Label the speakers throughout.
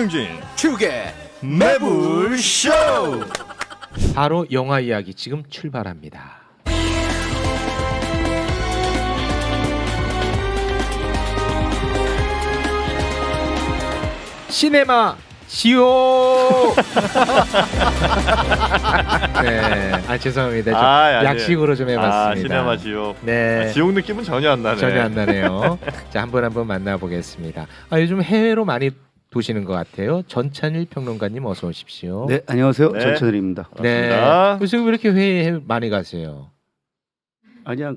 Speaker 1: 김용진
Speaker 2: 축의
Speaker 1: 매불쇼.
Speaker 3: 바로 영화 이야기 지금 출발합니다. 시네마 시오. 네, 죄송합니다. 좀 약식으로 좀 해봤습니다.
Speaker 1: 시네마 지옥.
Speaker 3: 네,
Speaker 1: 지옥 느낌은 전혀 안 나네.
Speaker 3: 전혀 안 나네요. 자, 한번 만나보겠습니다. 요즘 해외로 많이 도시는 것 같아요. 전찬일 평론가님 어서 오십시오.
Speaker 4: 네, 안녕하세요.
Speaker 1: 네.
Speaker 4: 전찬일입니다.
Speaker 3: 네.
Speaker 1: 반갑습니다.
Speaker 3: 그래서 왜 이렇게 해외 많이 가세요?
Speaker 4: 아니야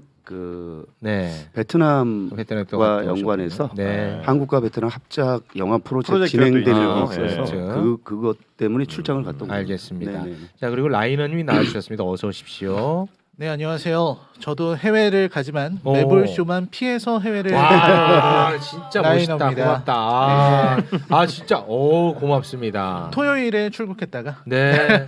Speaker 3: 네.
Speaker 4: 베트남과
Speaker 3: 베트남 또
Speaker 4: 연관해서
Speaker 3: 네.
Speaker 4: 한국과 베트남 합작 영화 프로젝트
Speaker 1: 프로젝트가 또
Speaker 4: 진행되는
Speaker 1: 있죠.
Speaker 4: 게 있어서
Speaker 3: 네.
Speaker 4: 그것 때문에 출장을 갔다 온
Speaker 3: 알겠습니다.
Speaker 4: 거예요. 네네.
Speaker 3: 자, 그리고 라이너님이 나와주셨습니다. 어서 오십시오.
Speaker 2: 네, 안녕하세요. 저도 해외를 가지만
Speaker 3: 오.
Speaker 2: 매불쇼만 피해서 해외를
Speaker 3: 와, 진짜 멋있다.
Speaker 2: 라이너입니다.
Speaker 3: 고맙다. 진짜 고맙습니다.
Speaker 2: 토요일에 출국했다가
Speaker 3: 네.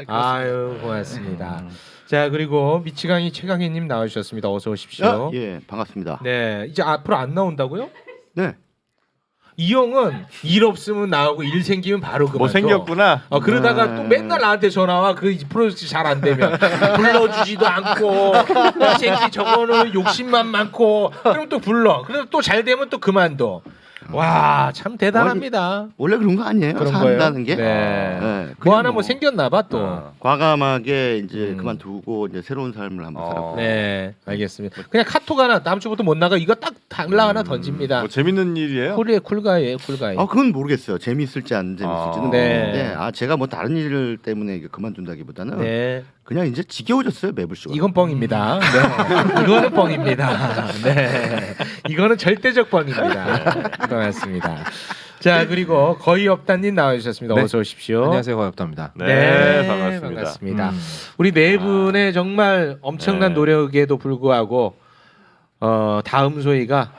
Speaker 3: 아유, 고맙습니다. 자, 그리고 미치광이 최강희님 나와주셨습니다. 어서 오십시오.
Speaker 5: 예, 반갑습니다.
Speaker 3: 네, 이제 앞으로 안 나온다고요?
Speaker 5: 네.
Speaker 3: 이 형은 일 없으면 나오고 일 생기면 바로 그만둬.
Speaker 1: 뭐 생겼구나.
Speaker 3: 그러다가
Speaker 5: 네.
Speaker 3: 또 맨날 나한테 전화와 그 프로젝트 잘 안 되면 불러주지도 않고 이 새끼 저거는 욕심만 많고 그럼 또 불러. 그래서 또 잘 되면 또 그만둬. 와, 참 대단합니다.
Speaker 5: 원래 그런 거 아니에요?
Speaker 3: 그런
Speaker 5: 산다는 게.
Speaker 3: 네.
Speaker 5: 네,
Speaker 3: 뭐
Speaker 5: 그냥
Speaker 3: 하나 뭐 생겼나 봐 또.
Speaker 5: 과감하게 이제 그만두고 이제 새로운 삶을 한번 살아보고.
Speaker 3: 네, 알겠습니다. 그냥 카톡 하나 다음 주부터 못 나가 이거 딱 달라 하나 던집니다.
Speaker 1: 뭐 재밌는 일이에요?
Speaker 3: 쿨가이에요, 쿨가이.
Speaker 5: 그건 모르겠어요. 재밌을지 안 재밌을지는
Speaker 3: 네.
Speaker 5: 모르겠는데, 제가 뭐 다른 일 때문에 이게 그만둔다기보다는
Speaker 3: 네,
Speaker 5: 그냥 이제 지겨워졌어요, 매불쇼가.
Speaker 3: 이건 뻥입니다. 네, 이거는 뻥입니다. 네, 이거는 절대적 뻥입니다. 고맙습니다. 자, 그리고 거의 없다님 나와주셨습니다.
Speaker 6: 네.
Speaker 3: 어서 오십시오.
Speaker 6: 안녕하세요, 고맙답니다.
Speaker 1: 네, 반갑습니다.
Speaker 3: 반갑습니다. 우리 네 분의 정말 엄청난
Speaker 1: 네.
Speaker 3: 노력에도 불구하고 다음 소위가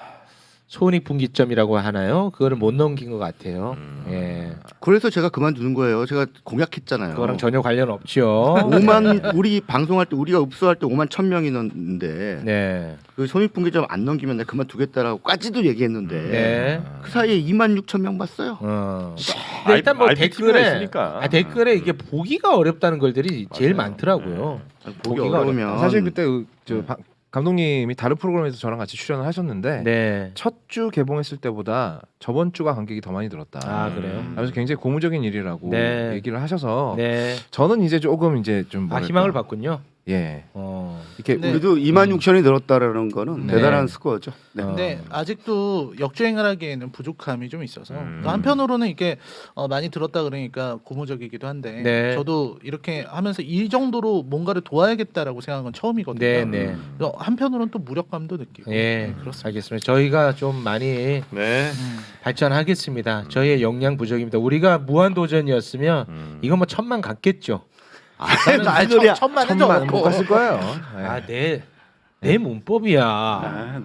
Speaker 3: 손익분기점이라고 하나요? 그거를 못 넘긴 것 같아요. 예,
Speaker 5: 그래서 제가 그만두는 거예요. 제가 공약했잖아요.
Speaker 3: 그거랑 전혀 관련 없죠.
Speaker 5: 5만 우리 방송할 때 우리가 읍수할 때 5만 1,000명이 넘는데
Speaker 3: 네,
Speaker 5: 그 손익분기점 안 넘기면 내가 그만두겠다라고까지도 얘기했는데
Speaker 3: 네.
Speaker 5: 그 사이에 2만 6천 명 봤어요.
Speaker 3: 근데 일단 뭐
Speaker 1: IPTV가
Speaker 3: 댓글에
Speaker 1: 있으니까.
Speaker 3: 댓글에 이게 보기가 어렵다는 글들이 제일 많더라고요.
Speaker 5: 보기
Speaker 3: 보기가
Speaker 5: 어려우면
Speaker 6: 사실 그때 감독님이 다른 프로그램에서 저랑 같이 출연을 하셨는데
Speaker 3: 네.
Speaker 6: 첫 주 개봉했을 때보다 저번 주가 관객이 더 많이 늘었다.
Speaker 3: 그래요?
Speaker 6: 그래서 굉장히 고무적인 일이라고
Speaker 3: 네.
Speaker 6: 얘기를 하셔서
Speaker 3: 네.
Speaker 6: 저는 이제 조금 이제 좀
Speaker 3: 희망을 봤군요.
Speaker 6: 예.
Speaker 3: 어.
Speaker 6: 이렇게
Speaker 2: 네.
Speaker 4: 우리도 2만 6천이 늘었다라는 거는
Speaker 3: 네.
Speaker 4: 대단한 스코어죠. 네.
Speaker 2: 근데 아직도 역주행을 하기에는 부족함이 좀 있어서
Speaker 1: 음.
Speaker 2: 또 한편으로는 이게 많이 들었다 그러니까 고무적이기도 한데
Speaker 3: 네.
Speaker 2: 저도 이렇게 하면서 이 정도로 뭔가를 도와야겠다라고 생각한 건 처음이거든요.
Speaker 3: 네, 네.
Speaker 2: 그래서 한편으로는 또 무력감도 느끼고
Speaker 3: 예,
Speaker 2: 그렇습니다.
Speaker 3: 알겠습니다. 저희가 좀 많이
Speaker 1: 네.
Speaker 3: 발전하겠습니다. 저희의 역량 부족입니다. 우리가 무한도전이었으면 이거 뭐 1,000만 갔겠죠.
Speaker 4: 무슨 소리야?
Speaker 2: 천만 해도
Speaker 6: 천만 못
Speaker 2: 어렵고.
Speaker 6: 갔을 거예요. 예.
Speaker 3: 내 문법이야.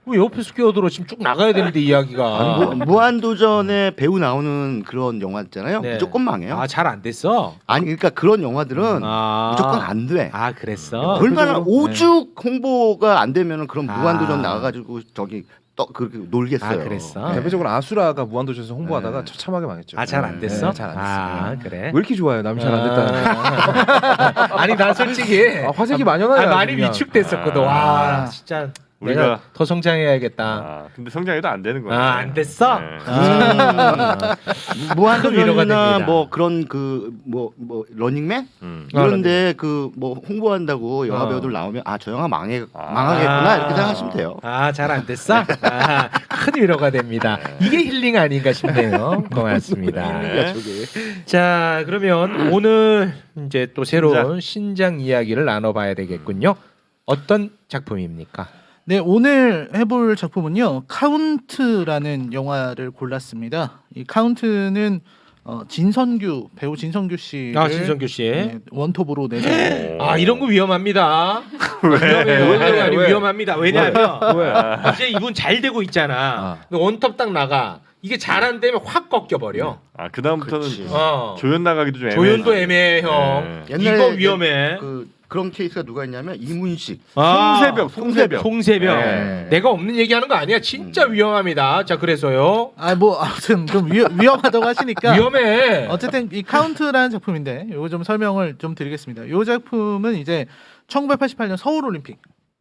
Speaker 3: 왜 옆에서 끼어들어 지금 쭉 나가야 되는데 이야기가.
Speaker 5: 무한도전에 배우 나오는 그런 영화 있잖아요.
Speaker 3: 네.
Speaker 5: 무조건 망해요.
Speaker 3: 잘 안 됐어.
Speaker 5: 아니 그러니까 그런 영화들은 무조건 안 돼.
Speaker 3: 그랬어.
Speaker 5: 얼마나 오죽 홍보가 안 되면은 그런
Speaker 3: 아.
Speaker 5: 무한도전 나가가지고 저기 그렇게 놀겠어요.
Speaker 3: 그랬어.
Speaker 6: 대표적으로 아수라가 무한도전에서 홍보하다가 처참하게 망했죠.
Speaker 3: 잘 안 됐어?
Speaker 6: 네, 잘안 됐어요.
Speaker 3: 그래.
Speaker 6: 왜 이렇게 좋아요? 남이 잘 안 됐다는.
Speaker 3: 아니 난 솔직히
Speaker 6: 화색이 만연하요.
Speaker 3: 많이 위축됐었거든. 와 진짜
Speaker 1: 우리가-
Speaker 3: 내가 더 성장해야겠다.
Speaker 1: 근데 성장해도 안 되는 거예요.
Speaker 3: 안 됐어?
Speaker 1: 네.
Speaker 3: 위로가
Speaker 5: 무한도전이나
Speaker 3: 됩니다.
Speaker 5: 뭐 그런 뭐 러닝맨 이런데 그 뭐 홍보한다고 영화 배우들 나오면 저 영화 망하겠구나 이렇게 생각하시면 돼요.
Speaker 3: 잘 안 됐어? 큰 위로가 됩니다. 이게 힐링 아닌가 싶네요. 고맙습니다.
Speaker 1: 네.
Speaker 3: 자, 그러면 오늘 이제 또 새로운 신작 이야기를 나눠봐야 되겠군요. 어떤 작품입니까?
Speaker 2: 네, 오늘 해볼 작품은요 카운트라는 영화를 골랐습니다. 이 카운트는 배우 진선규 씨를
Speaker 3: 진성규 씨.
Speaker 2: 네, 원톱으로 내서
Speaker 3: 이런 거 위험합니다. 위험해요. 위험합니다. 왜냐하면 이제 이분 잘 되고 있잖아. 원톱 딱 나가. 이게 잘 안 되면 확 꺾여 버려.
Speaker 1: 그 다음부터는
Speaker 3: 어.
Speaker 1: 조연 나가기도 좀
Speaker 3: 조연도
Speaker 1: 애매해요.
Speaker 3: 애매해 형.
Speaker 1: 네.
Speaker 3: 이거 위험해.
Speaker 5: 그 그런 케이스가 누가 있냐면 이문식.
Speaker 3: 송새벽.
Speaker 5: 네.
Speaker 3: 내가 없는 얘기하는 거 아니야. 진짜 위험합니다. 자 그래서요.
Speaker 2: 아 뭐 아무튼 좀 위험하다고 하시니까
Speaker 3: 위험해.
Speaker 2: 어쨌든 이 카운트라는 작품인데 이거 좀 설명을 좀 드리겠습니다. 이 작품은 이제 1988년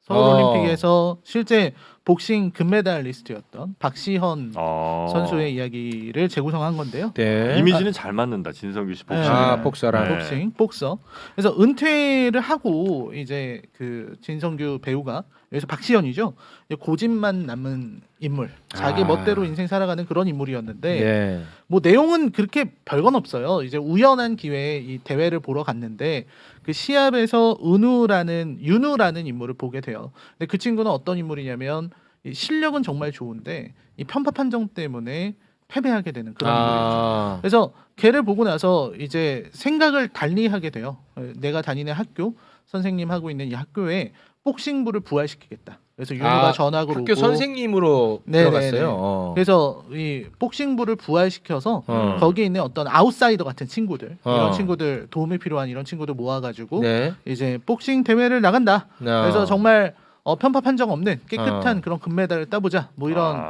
Speaker 2: 서울올림픽에서 실제 복싱 금메달리스트였던 박시현 선수의 이야기를 재구성한 건데요.
Speaker 3: 네.
Speaker 1: 이미지는 잘 맞는다. 진성규 씨 복싱.
Speaker 3: 복서라.
Speaker 1: 네.
Speaker 2: 복서. 그래서 은퇴를 하고 이제 그 진성규 배우가 여기서 박시현이죠. 고집만 남은 인물, 자기 멋대로 인생 살아가는 그런 인물이었는데
Speaker 3: 네.
Speaker 2: 뭐 내용은 그렇게 별건 없어요. 이제 우연한 기회에 이 대회를 보러 갔는데 그 시합에서 윤우라는 인물을 보게 돼요. 근데 그 친구는 어떤 인물이냐면 이 실력은 정말 좋은데 이 편파 판정 때문에 패배하게 되는 그런 인물이죠. 그래서 걔를 보고 나서 이제 생각을 달리하게 돼요. 내가 다니는 학교 선생님 하고 있는 이 학교에 복싱부를 부활시키겠다. 그래서 윤우가 전학을
Speaker 3: 학교
Speaker 2: 오고
Speaker 3: 선생님으로
Speaker 2: 네네네.
Speaker 3: 들어갔어요.
Speaker 2: 그래서 이 복싱부를 부활시켜서 거기에 있는 어떤 아웃사이더 같은 친구들 이런 친구들 도움이 필요한 이런 친구들 모아가지고
Speaker 3: 네.
Speaker 2: 이제 복싱 대회를 나간다. 그래서 정말 편파 판정 없는 깨끗한 그런 금메달을 따보자. 뭐 이런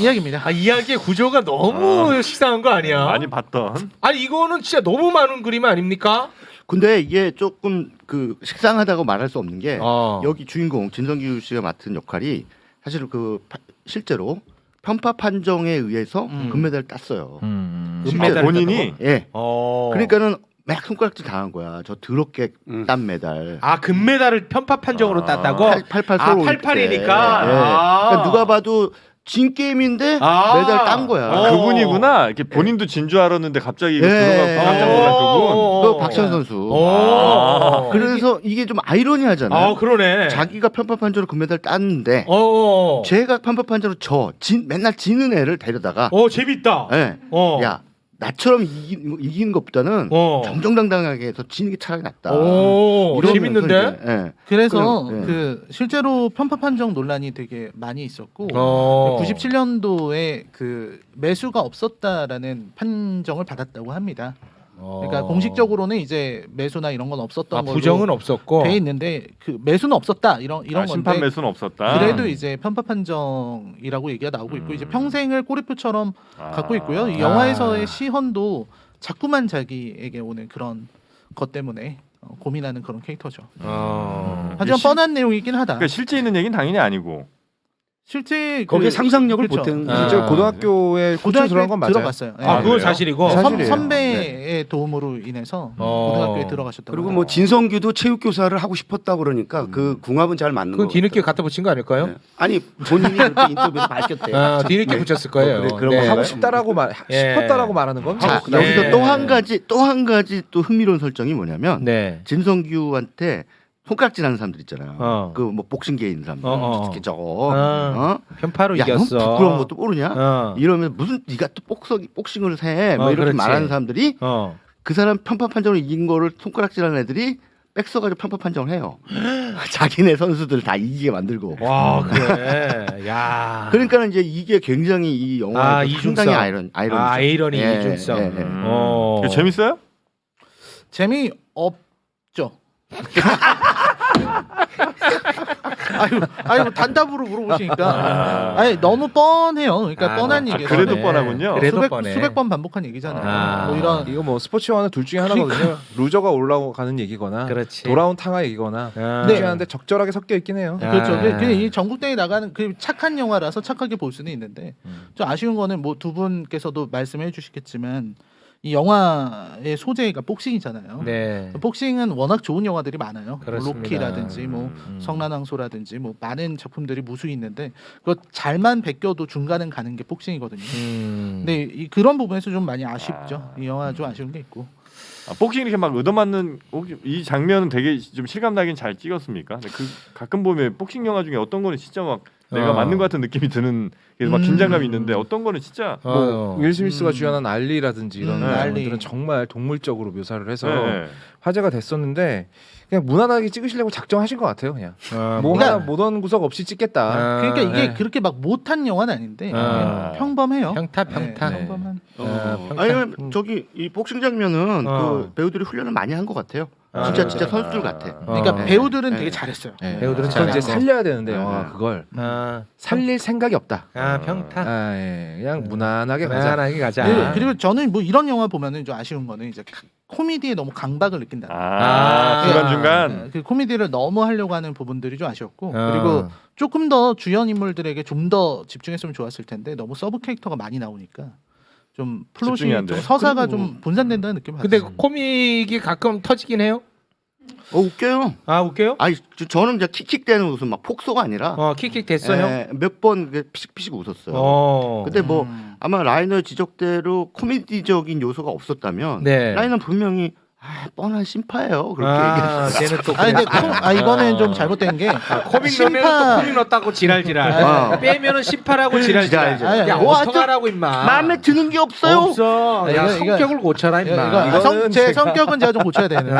Speaker 2: 이야기입니다.
Speaker 3: 이야기의 구조가 너무 식상한 거 아니야?
Speaker 1: 많이 봤던.
Speaker 3: 아니 이거는 진짜 너무 많은 그림 아닙니까?
Speaker 5: 근데 이게 조금 그 식상하다고 말할 수 없는 게
Speaker 3: 어.
Speaker 5: 여기 주인공 진성규 씨가 맡은 역할이 사실 실제로 편파 판정에 의해서 금메달을 땄어요.
Speaker 3: 금메달
Speaker 1: 본인이
Speaker 5: 예.
Speaker 3: 어.
Speaker 5: 그러니까는 막 손가락질 당한 거야. 저 더럽게 딴 메달.
Speaker 3: 금메달을 편파 판정으로 땄다고?
Speaker 5: 88
Speaker 3: 아,
Speaker 5: 서울 올림픽
Speaker 3: 88이니까.
Speaker 5: 때. 예. 그러니까 누가 봐도 진 게임인데 메달 딴 거야.
Speaker 1: 그분이구나. 이렇게 본인도 진 줄 알았는데 갑자기 이거
Speaker 5: 예.
Speaker 1: 들어가고 깜짝 놀란 그분.
Speaker 5: 그 박시현 선수. 그래서 이게 좀 아이러니하잖아요.
Speaker 3: 그러네.
Speaker 5: 자기가 편파 판정으로 금메달 땄는데 제가 편파 판정으로 맨날 지는 애를 데려다가
Speaker 3: 재밌다.
Speaker 5: 예. 야 나처럼 이기는 것보다는 정정당당하게 해서 지는 게 차라리 낫다. 이러면서
Speaker 3: 재밌는데?
Speaker 5: 이제, 예.
Speaker 2: 그래서
Speaker 5: 그럼, 예.
Speaker 2: 그 실제로 편파 판정 논란이 되게 많이 있었고 97년도에 그 매수가 없었다라는 판정을 받았다고 합니다. 그러니까 공식적으로는 이제 매수나 이런 건 없었던 걸로
Speaker 3: 부정은 없었고
Speaker 2: 돼 있는데 그 매수는 없었다 이런
Speaker 1: 심판
Speaker 2: 건데
Speaker 1: 매수는 없었다.
Speaker 2: 그래도 이제 편파 판정이라고 얘기가 나오고 있고 이제 평생을 꼬리표처럼 갖고 있고요. 이 영화에서의 시헌도 자꾸만 자기에게 오는 그런 것 때문에 고민하는 그런 캐릭터죠. 하지만 뻔한 내용이긴 하다.
Speaker 1: 그러니까 실제 있는 얘기는 당연히 아니고.
Speaker 2: 실제
Speaker 4: 거기에 상상력을
Speaker 2: 그렇죠.
Speaker 4: 보탠
Speaker 6: 실제 고등학교에 코치로 들어간 건 맞아요.
Speaker 2: 들어갔어요.
Speaker 3: 그건
Speaker 1: 그래요?
Speaker 3: 사실이고.
Speaker 6: 사실이에요.
Speaker 2: 선배의 도움으로 인해서 고등학교에 들어가셨다고.
Speaker 4: 그리고 뭐 진성규도 체육교사를 하고 싶었다 그러니까 그 궁합은 잘 맞는
Speaker 3: 그건
Speaker 4: 거.
Speaker 3: 뒤늦게 갖다 붙인 거 아닐까요?
Speaker 4: 네. 아니 본인이 그렇게 인터뷰에서 밝혔대요.
Speaker 3: 뒤늦게 붙였을 거예요.
Speaker 4: 그래, 그런
Speaker 3: 네.
Speaker 4: 건가요?
Speaker 6: 하고 싶다라고 싶었다라고 말하는 건
Speaker 5: 자,
Speaker 6: 그다음에
Speaker 5: 여기서 또 한 가지 또 흥미로운 설정이 뭐냐면
Speaker 3: 네.
Speaker 5: 진성규한테 손가락질하는 사람들 있잖아요. 그 뭐 복싱계에 있는 사람들. 특히 저거.
Speaker 3: 편파로
Speaker 5: 야, 넌
Speaker 3: 이겼어.
Speaker 5: 부끄러운 것도 모르냐? 이러면 무슨 네가 또 복싱을 해? 뭐 이렇게
Speaker 3: 그렇지.
Speaker 5: 말하는 사람들이 그 사람 편파 판정으로 이긴 거를 손가락질하는 애들이 뺏어가지고 편파 판정을 해요. 자기네 선수들 다 이기게 만들고.
Speaker 3: 와 그래. 야.
Speaker 5: 그러니까는 이제 이게 굉장히 이 영화의 상당히 아이러니죠.
Speaker 3: 아이러니
Speaker 5: 예,
Speaker 3: 이중성.
Speaker 5: 예, 예.
Speaker 1: 이거 재밌어요?
Speaker 2: 재미 없죠. 아유 단답으로 물어보시니까 아니 너무 뻔해요. 그러니까 뻔한 얘기예요.
Speaker 1: 그래도 뻔하군요.
Speaker 3: 그래도 뻔해.
Speaker 2: 수백 번 반복한 얘기잖아요. 뭐 이런
Speaker 6: 이거 뭐 스포츠 영화는 둘 중에 하나거든요. 루저가 올라가는 얘기거나
Speaker 3: 그렇지.
Speaker 6: 돌아온 탕화 얘기거나 둘 중에 하나인데 적절하게 섞여 있긴 해요.
Speaker 2: 그렇죠. 근데 이 전국대회 나가는 그 착한 영화라서 착하게 볼 수는 있는데 좀 아쉬운 거는 뭐 두 분께서도 말씀해 주시겠지만 이 영화의 소재가 복싱이잖아요.
Speaker 3: 네.
Speaker 2: 복싱은 워낙 좋은 영화들이 많아요.
Speaker 3: 그렇습니다.
Speaker 2: 로키라든지 뭐 성난왕소라든지 뭐 많은 작품들이 무수히 있는데 그거 잘만 베껴도 중간은 가는 게 복싱이거든요. 근데 그런 부분에서 좀 많이 아쉽죠. 이 영화 좀 아쉬운 게 있고.
Speaker 1: 복싱 이렇게 막 얻어맞는 이 장면은 되게 좀 실감나긴 잘 찍었습니까? 근데 그 가끔 보면 복싱 영화 중에 어떤 거는 진짜 막 내가 맞는 것 같은 느낌이 드는 막 긴장감이 있는데 어떤 거는 진짜
Speaker 6: 뭐 윌 스미스가 주연한 알리라든지 이런
Speaker 2: 알리.
Speaker 6: 영화들은 정말 동물적으로 묘사를 해서
Speaker 1: 네.
Speaker 6: 화제가 됐었는데 그냥 무난하게 찍으시려고 작정하신 것 같아요. 그냥 뭐
Speaker 2: 그러니까-
Speaker 6: 하나 모던 구석 없이 찍겠다.
Speaker 2: 그러니까 이게
Speaker 6: 네.
Speaker 2: 그렇게 막 못한 영화는 아닌데 그냥 평범해요.
Speaker 3: 평타.
Speaker 2: 네, 평범한.
Speaker 5: 아니면 저기 이 복싱 장면은
Speaker 3: 어.
Speaker 5: 그 배우들이 훈련을 많이 한 것 같아요. 진짜 선수들 같아.
Speaker 2: 그러니까
Speaker 3: 어.
Speaker 2: 배우들은
Speaker 5: 네.
Speaker 2: 되게 잘했어요.
Speaker 6: 네.
Speaker 3: 배우들은
Speaker 6: 그걸 이제
Speaker 3: 잘하고.
Speaker 6: 살려야 되는데
Speaker 5: 네.
Speaker 6: 영화 그걸
Speaker 3: 아,
Speaker 6: 살릴 생각이 없다.
Speaker 3: 평타.
Speaker 6: 그냥 무난하게 가자.
Speaker 3: 무난하게 가자.
Speaker 2: 그리고 저는 뭐 이런 영화 보면은 좀 아쉬운 거는 이제 코미디에 너무 강박을 느낀다.
Speaker 1: 중간중간.
Speaker 2: 그 코미디를 너무 하려고 하는 부분들이 좀 아쉬웠고
Speaker 3: 어.
Speaker 2: 그리고 조금 더 주연 인물들에게 좀 더 집중했으면 좋았을 텐데 너무 서브 캐릭터가 많이 나오니까 좀 플롯이
Speaker 1: 집중이 안 돼.
Speaker 2: 좀 서사가
Speaker 5: 그리고-
Speaker 2: 좀 분산된다는 느낌을
Speaker 3: 근데
Speaker 2: 받았어요.
Speaker 3: 코믹이 가끔 터지긴 해요.
Speaker 5: 웃겨요.
Speaker 3: 아 웃겨요?
Speaker 5: 아니 저는 이제 킥킥대는 웃음 막 폭소가 아니라
Speaker 3: 킥킥 됐어요.
Speaker 5: 몇 번 피식피식 웃었어요.
Speaker 3: 어.
Speaker 5: 근데 뭐 아마 라이너의 지적대로 코미디적인 요소가 없었다면
Speaker 3: 네.
Speaker 5: 라이너는 분명히 뻔한 심파예요. 그렇게 얘기했어요.
Speaker 3: 걔는 또.
Speaker 2: 아니 근데
Speaker 3: 그랬구나.
Speaker 2: 이거는 좀 잘못된 게
Speaker 3: 코믹 넣으면 또 코믹 넣었다고 지랄지랄.
Speaker 5: 어.
Speaker 3: 빼면은 심파라고 지랄지랄.
Speaker 5: 지랄.
Speaker 3: 야
Speaker 2: 아니, 뭐
Speaker 3: 어떡하라고 임마.
Speaker 5: 마음에 드는 게 없어요.
Speaker 3: 없어. 야
Speaker 2: 이거-
Speaker 3: 성격을 고쳐라 임마.
Speaker 6: 이거는
Speaker 2: 제
Speaker 6: 제가-
Speaker 2: 성격은 제가 좀 고쳐야 되는데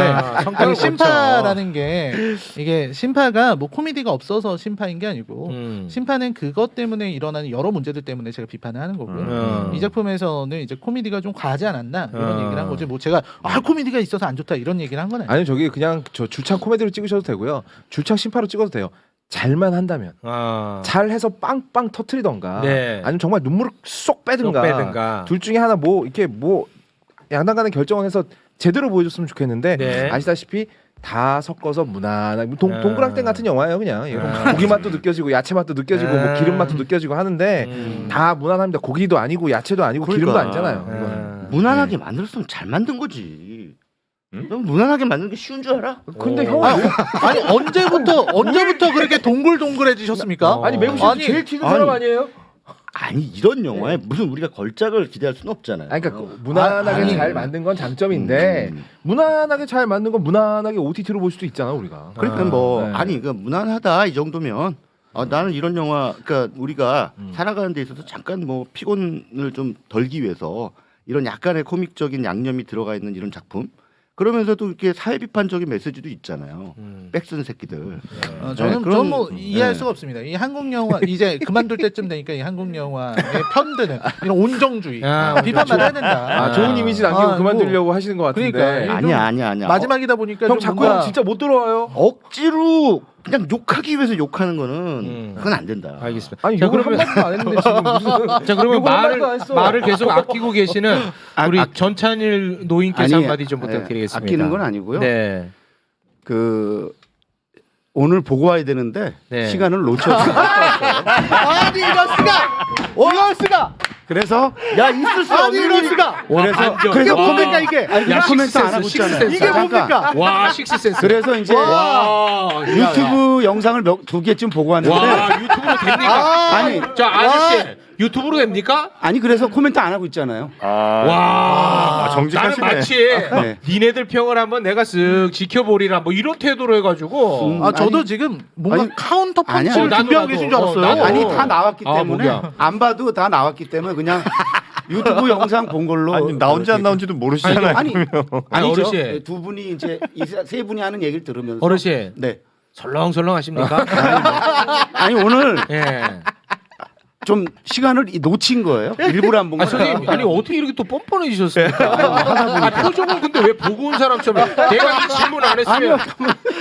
Speaker 3: 성격을
Speaker 2: 아니, 심파라는 게 이게 심파가 뭐 코미디가 없어서 심파인 게 아니고 심파는 그것 때문에 일어나는 여러 문제들 때문에 제가 비판을 하는 거고요. 이 작품에서는 이제 코미디가 좀 과하지 않았나 이런 얘기를 한 거지. 뭐 제가 코미디가 있어서 안 좋다 이런 얘기를 한 건 아니에요.
Speaker 6: 아니 저기 그냥 저 줄창 코미디로 찍으셔도 되고요. 줄창 심파로 찍어도 돼요. 잘만 한다면 잘해서 빵빵 터트리던가
Speaker 3: 네.
Speaker 6: 아니면 정말 눈물을 쏙 빼든가 둘 중에 하나 뭐 이렇게 뭐 양당간의 결정을 해서 제대로 보여줬으면 좋겠는데
Speaker 3: 네.
Speaker 6: 아시다시피 다 섞어서 무난하게 동그랑땡 같은 영화예요 그냥 고기 맛도 느껴지고 야채 맛도 느껴지고 뭐 기름 맛도 느껴지고 하는데 다 무난합니다. 고기도 아니고 야채도 아니고 기름도
Speaker 5: 그러니까.
Speaker 6: 아니잖아요. 이거는.
Speaker 5: 무난하게 만들었으면 잘 만든 거지. 넌 무난하게 만드는 게 쉬운 줄 알아?
Speaker 6: 근데 형은
Speaker 2: 아니 언제부터 그렇게 동글동글해지셨습니까?
Speaker 6: 아니 매우 씨 제일 튀는 사람 아니에요?
Speaker 5: 아니 이런 영화에 무슨 우리가 걸작을 기대할 수는 없잖아요.
Speaker 6: 아니, 그러니까 무난하게
Speaker 2: 아니.
Speaker 6: 잘 만든 건 장점인데 무난하게 잘 만든 건 무난하게 OTT로 볼 수도 있잖아 우리가.
Speaker 5: 그러니까 뭐
Speaker 6: 네.
Speaker 5: 아니 그 무난하다 이 정도면 나는 이런 영화 그러니까 우리가 살아가는 데 있어서 잠깐 뭐 피곤을 좀 덜기 위해서 이런 약간의 코믹적인 양념이 들어가 있는 이런 작품 그러면서도 이렇게 사회 비판적인 메시지도 있잖아요. 빽쓴 새끼들.
Speaker 2: 저는
Speaker 5: 그런-
Speaker 2: 저는 뭐 이해할
Speaker 5: 네.
Speaker 2: 수가 없습니다. 이 한국 영화 이제 그만둘 때쯤 되니까 이 한국 영화에 편드는 이런 온정주의 비판만 해야 된다.
Speaker 6: 좋은 이미지 남기고
Speaker 2: 아,
Speaker 6: 그만두려고 하시는 것 같은데.
Speaker 2: 그러니까.
Speaker 5: 아니야.
Speaker 2: 마지막이다 보니까
Speaker 6: 형
Speaker 2: 좀
Speaker 6: 자꾸
Speaker 2: 뭔가
Speaker 6: 진짜 못 들어와요.
Speaker 5: 억지로 그냥 욕하기 위해서 욕하는 거는 그건 안 된다.
Speaker 3: 알겠습니다.
Speaker 6: 아니
Speaker 3: 자,
Speaker 6: 욕을
Speaker 3: 그러면-
Speaker 6: 한마디도 안 했는데 지금 무슨
Speaker 3: 자 그러면
Speaker 6: 욕을 한마디도 안 했어.
Speaker 3: 말을 계속 아끼고 계시는 우리 전찬일 노인께서
Speaker 4: 아니,
Speaker 3: 한마디 좀 부탁드리겠습니다.
Speaker 4: 아끼는 건 아니고요.
Speaker 3: 네.
Speaker 4: 그 오늘 보고 와야 되는데
Speaker 3: 네.
Speaker 4: 시간을 놓쳤어요.
Speaker 2: 아니 이럴 수가
Speaker 4: 그래서
Speaker 5: 야 있을 수
Speaker 2: 아니 이럴 수가
Speaker 4: 그래서
Speaker 3: 와.
Speaker 4: 코멘트 이게
Speaker 3: 야,
Speaker 4: 코멘트 안
Speaker 3: 식스센스,
Speaker 4: 하고 있잖아요.
Speaker 3: 식스센스.
Speaker 2: 이게
Speaker 4: 잠깐.
Speaker 2: 뭡니까?
Speaker 3: 와 식스센스.
Speaker 4: 그래서 이제
Speaker 3: 와,
Speaker 4: 유튜브 영상을 두 개쯤 보고 왔는데
Speaker 3: 와 유튜브로 됩니까?
Speaker 4: 아니
Speaker 3: 자 아저씨 유튜브로 됩니까?
Speaker 4: 아니 그래서 코멘트 안 하고 있잖아요.
Speaker 3: 와
Speaker 1: 정직하시네.
Speaker 3: 나는 마치
Speaker 4: 네.
Speaker 3: 니네들 평을 한번 내가 쓱 지켜보리라 뭐 이런 태도로 해가지고
Speaker 2: 저도
Speaker 4: 아니,
Speaker 2: 지금 뭔가
Speaker 4: 아니,
Speaker 2: 카운터
Speaker 4: 아니야.
Speaker 2: 펀치를
Speaker 3: 나도,
Speaker 2: 준비하고
Speaker 3: 나도.
Speaker 2: 계신 줄 알았어요.
Speaker 3: 나도.
Speaker 4: 아니 다 나왔기
Speaker 3: 아,
Speaker 4: 때문에
Speaker 3: 뭐야.
Speaker 4: 안 봐도 다 나왔기 때문에 그냥 유튜브 영상 본 걸로
Speaker 1: 아니 나온지 안 나온지도 모르시잖아요.
Speaker 4: 아니
Speaker 3: 아니,
Speaker 4: 아니죠.
Speaker 3: 어르신.
Speaker 4: 두 분이 이제 이 세 분이 하는 얘기를 들으면서
Speaker 3: 어르신
Speaker 4: 네.
Speaker 3: 설렁설렁 하십니까?
Speaker 4: 아니 오늘
Speaker 3: 예.
Speaker 4: 좀 시간을 놓친 거예요. 일부러 안 본
Speaker 3: 아
Speaker 4: 거예요.
Speaker 3: 선생님 아니 어떻게 이렇게 또 뻔뻔해지셨습니까? 표정은 근데 왜 보고 온 사람처럼 내가 이 질문 안 했으면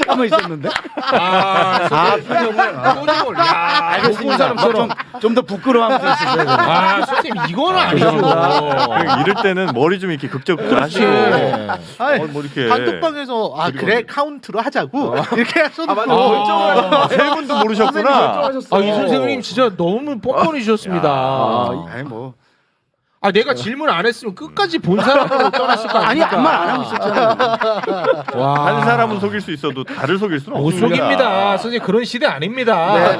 Speaker 4: 가만 있었는데.
Speaker 3: 표정을 야 보고 온 사람처럼
Speaker 4: 좀 더 부끄러워하면서 있었어요.
Speaker 3: 선생님 이건 아니죠.
Speaker 1: 그러니까 이럴 때는 머리 좀 이렇게 극적극 하시고
Speaker 2: 아니,
Speaker 1: 뭐 이렇게
Speaker 2: 단톡방에서 그래 카운트로 하자고 이렇게 하셨는데
Speaker 1: 세 분도 모르셨구나.
Speaker 3: 이 선생님 진짜 너무 뻔뻔해지셨습니다.
Speaker 4: 아니 뭐
Speaker 3: 내가 질문 안 했으면 끝까지 본 사람으로 떠났을 거
Speaker 4: 아니
Speaker 3: 아닙니까?
Speaker 4: 아무 말 안 하고 있었잖아요.
Speaker 3: 와.
Speaker 1: 한 사람은 속일 수 있어도 다를 속일 수는
Speaker 3: 못
Speaker 1: 없습니다.
Speaker 3: 속입니다. 선생님 그런 시대 아닙니다.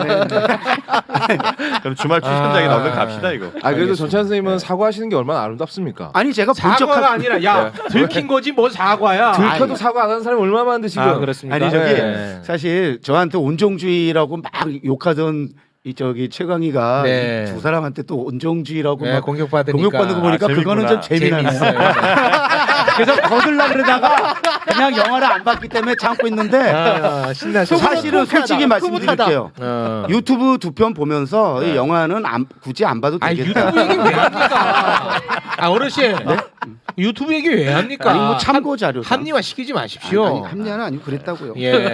Speaker 1: 그럼 주말 추천장에 넣는 갑시다 이거.
Speaker 6: 그래도 전찬 선생님은 사과하시는 게 얼마나 아름답습니까?
Speaker 4: 아니 제가
Speaker 3: 사과가 아니라 야 들킨 거지 뭐 사과야.
Speaker 6: 들켜도 사과 안 하는 사람이 얼마나 많은데 지금.
Speaker 3: 그렇습니까?
Speaker 4: 아니 저기
Speaker 3: 네.
Speaker 4: 사실 저한테 온정주의라고 막 욕하던 이 저기 최강희가
Speaker 3: 네.
Speaker 4: 이 두 사람한테 또 온정주의라고
Speaker 3: 네,
Speaker 4: 막
Speaker 3: 공격받으니까.
Speaker 4: 공격받는 거 보니까 그거는 좀 재미나네요. 그래서 거들라 그러다가 그냥 영화를 안 봤기 때문에 참고 있는데
Speaker 3: 신나서
Speaker 4: 사실은 솔직히 말씀드릴게요. 유튜브 두 편 보면서 이 영화는 굳이 안 봐도 되겠다.
Speaker 3: 유튜브 얘기 왜 합니까? 어르신. 유튜브 얘기 왜 합니까?
Speaker 5: 아니 뭐 참고 자료.
Speaker 3: 합리화 시키지 마십시오.
Speaker 5: 아니, 합리화는 아니고 그랬다고요.
Speaker 3: 예.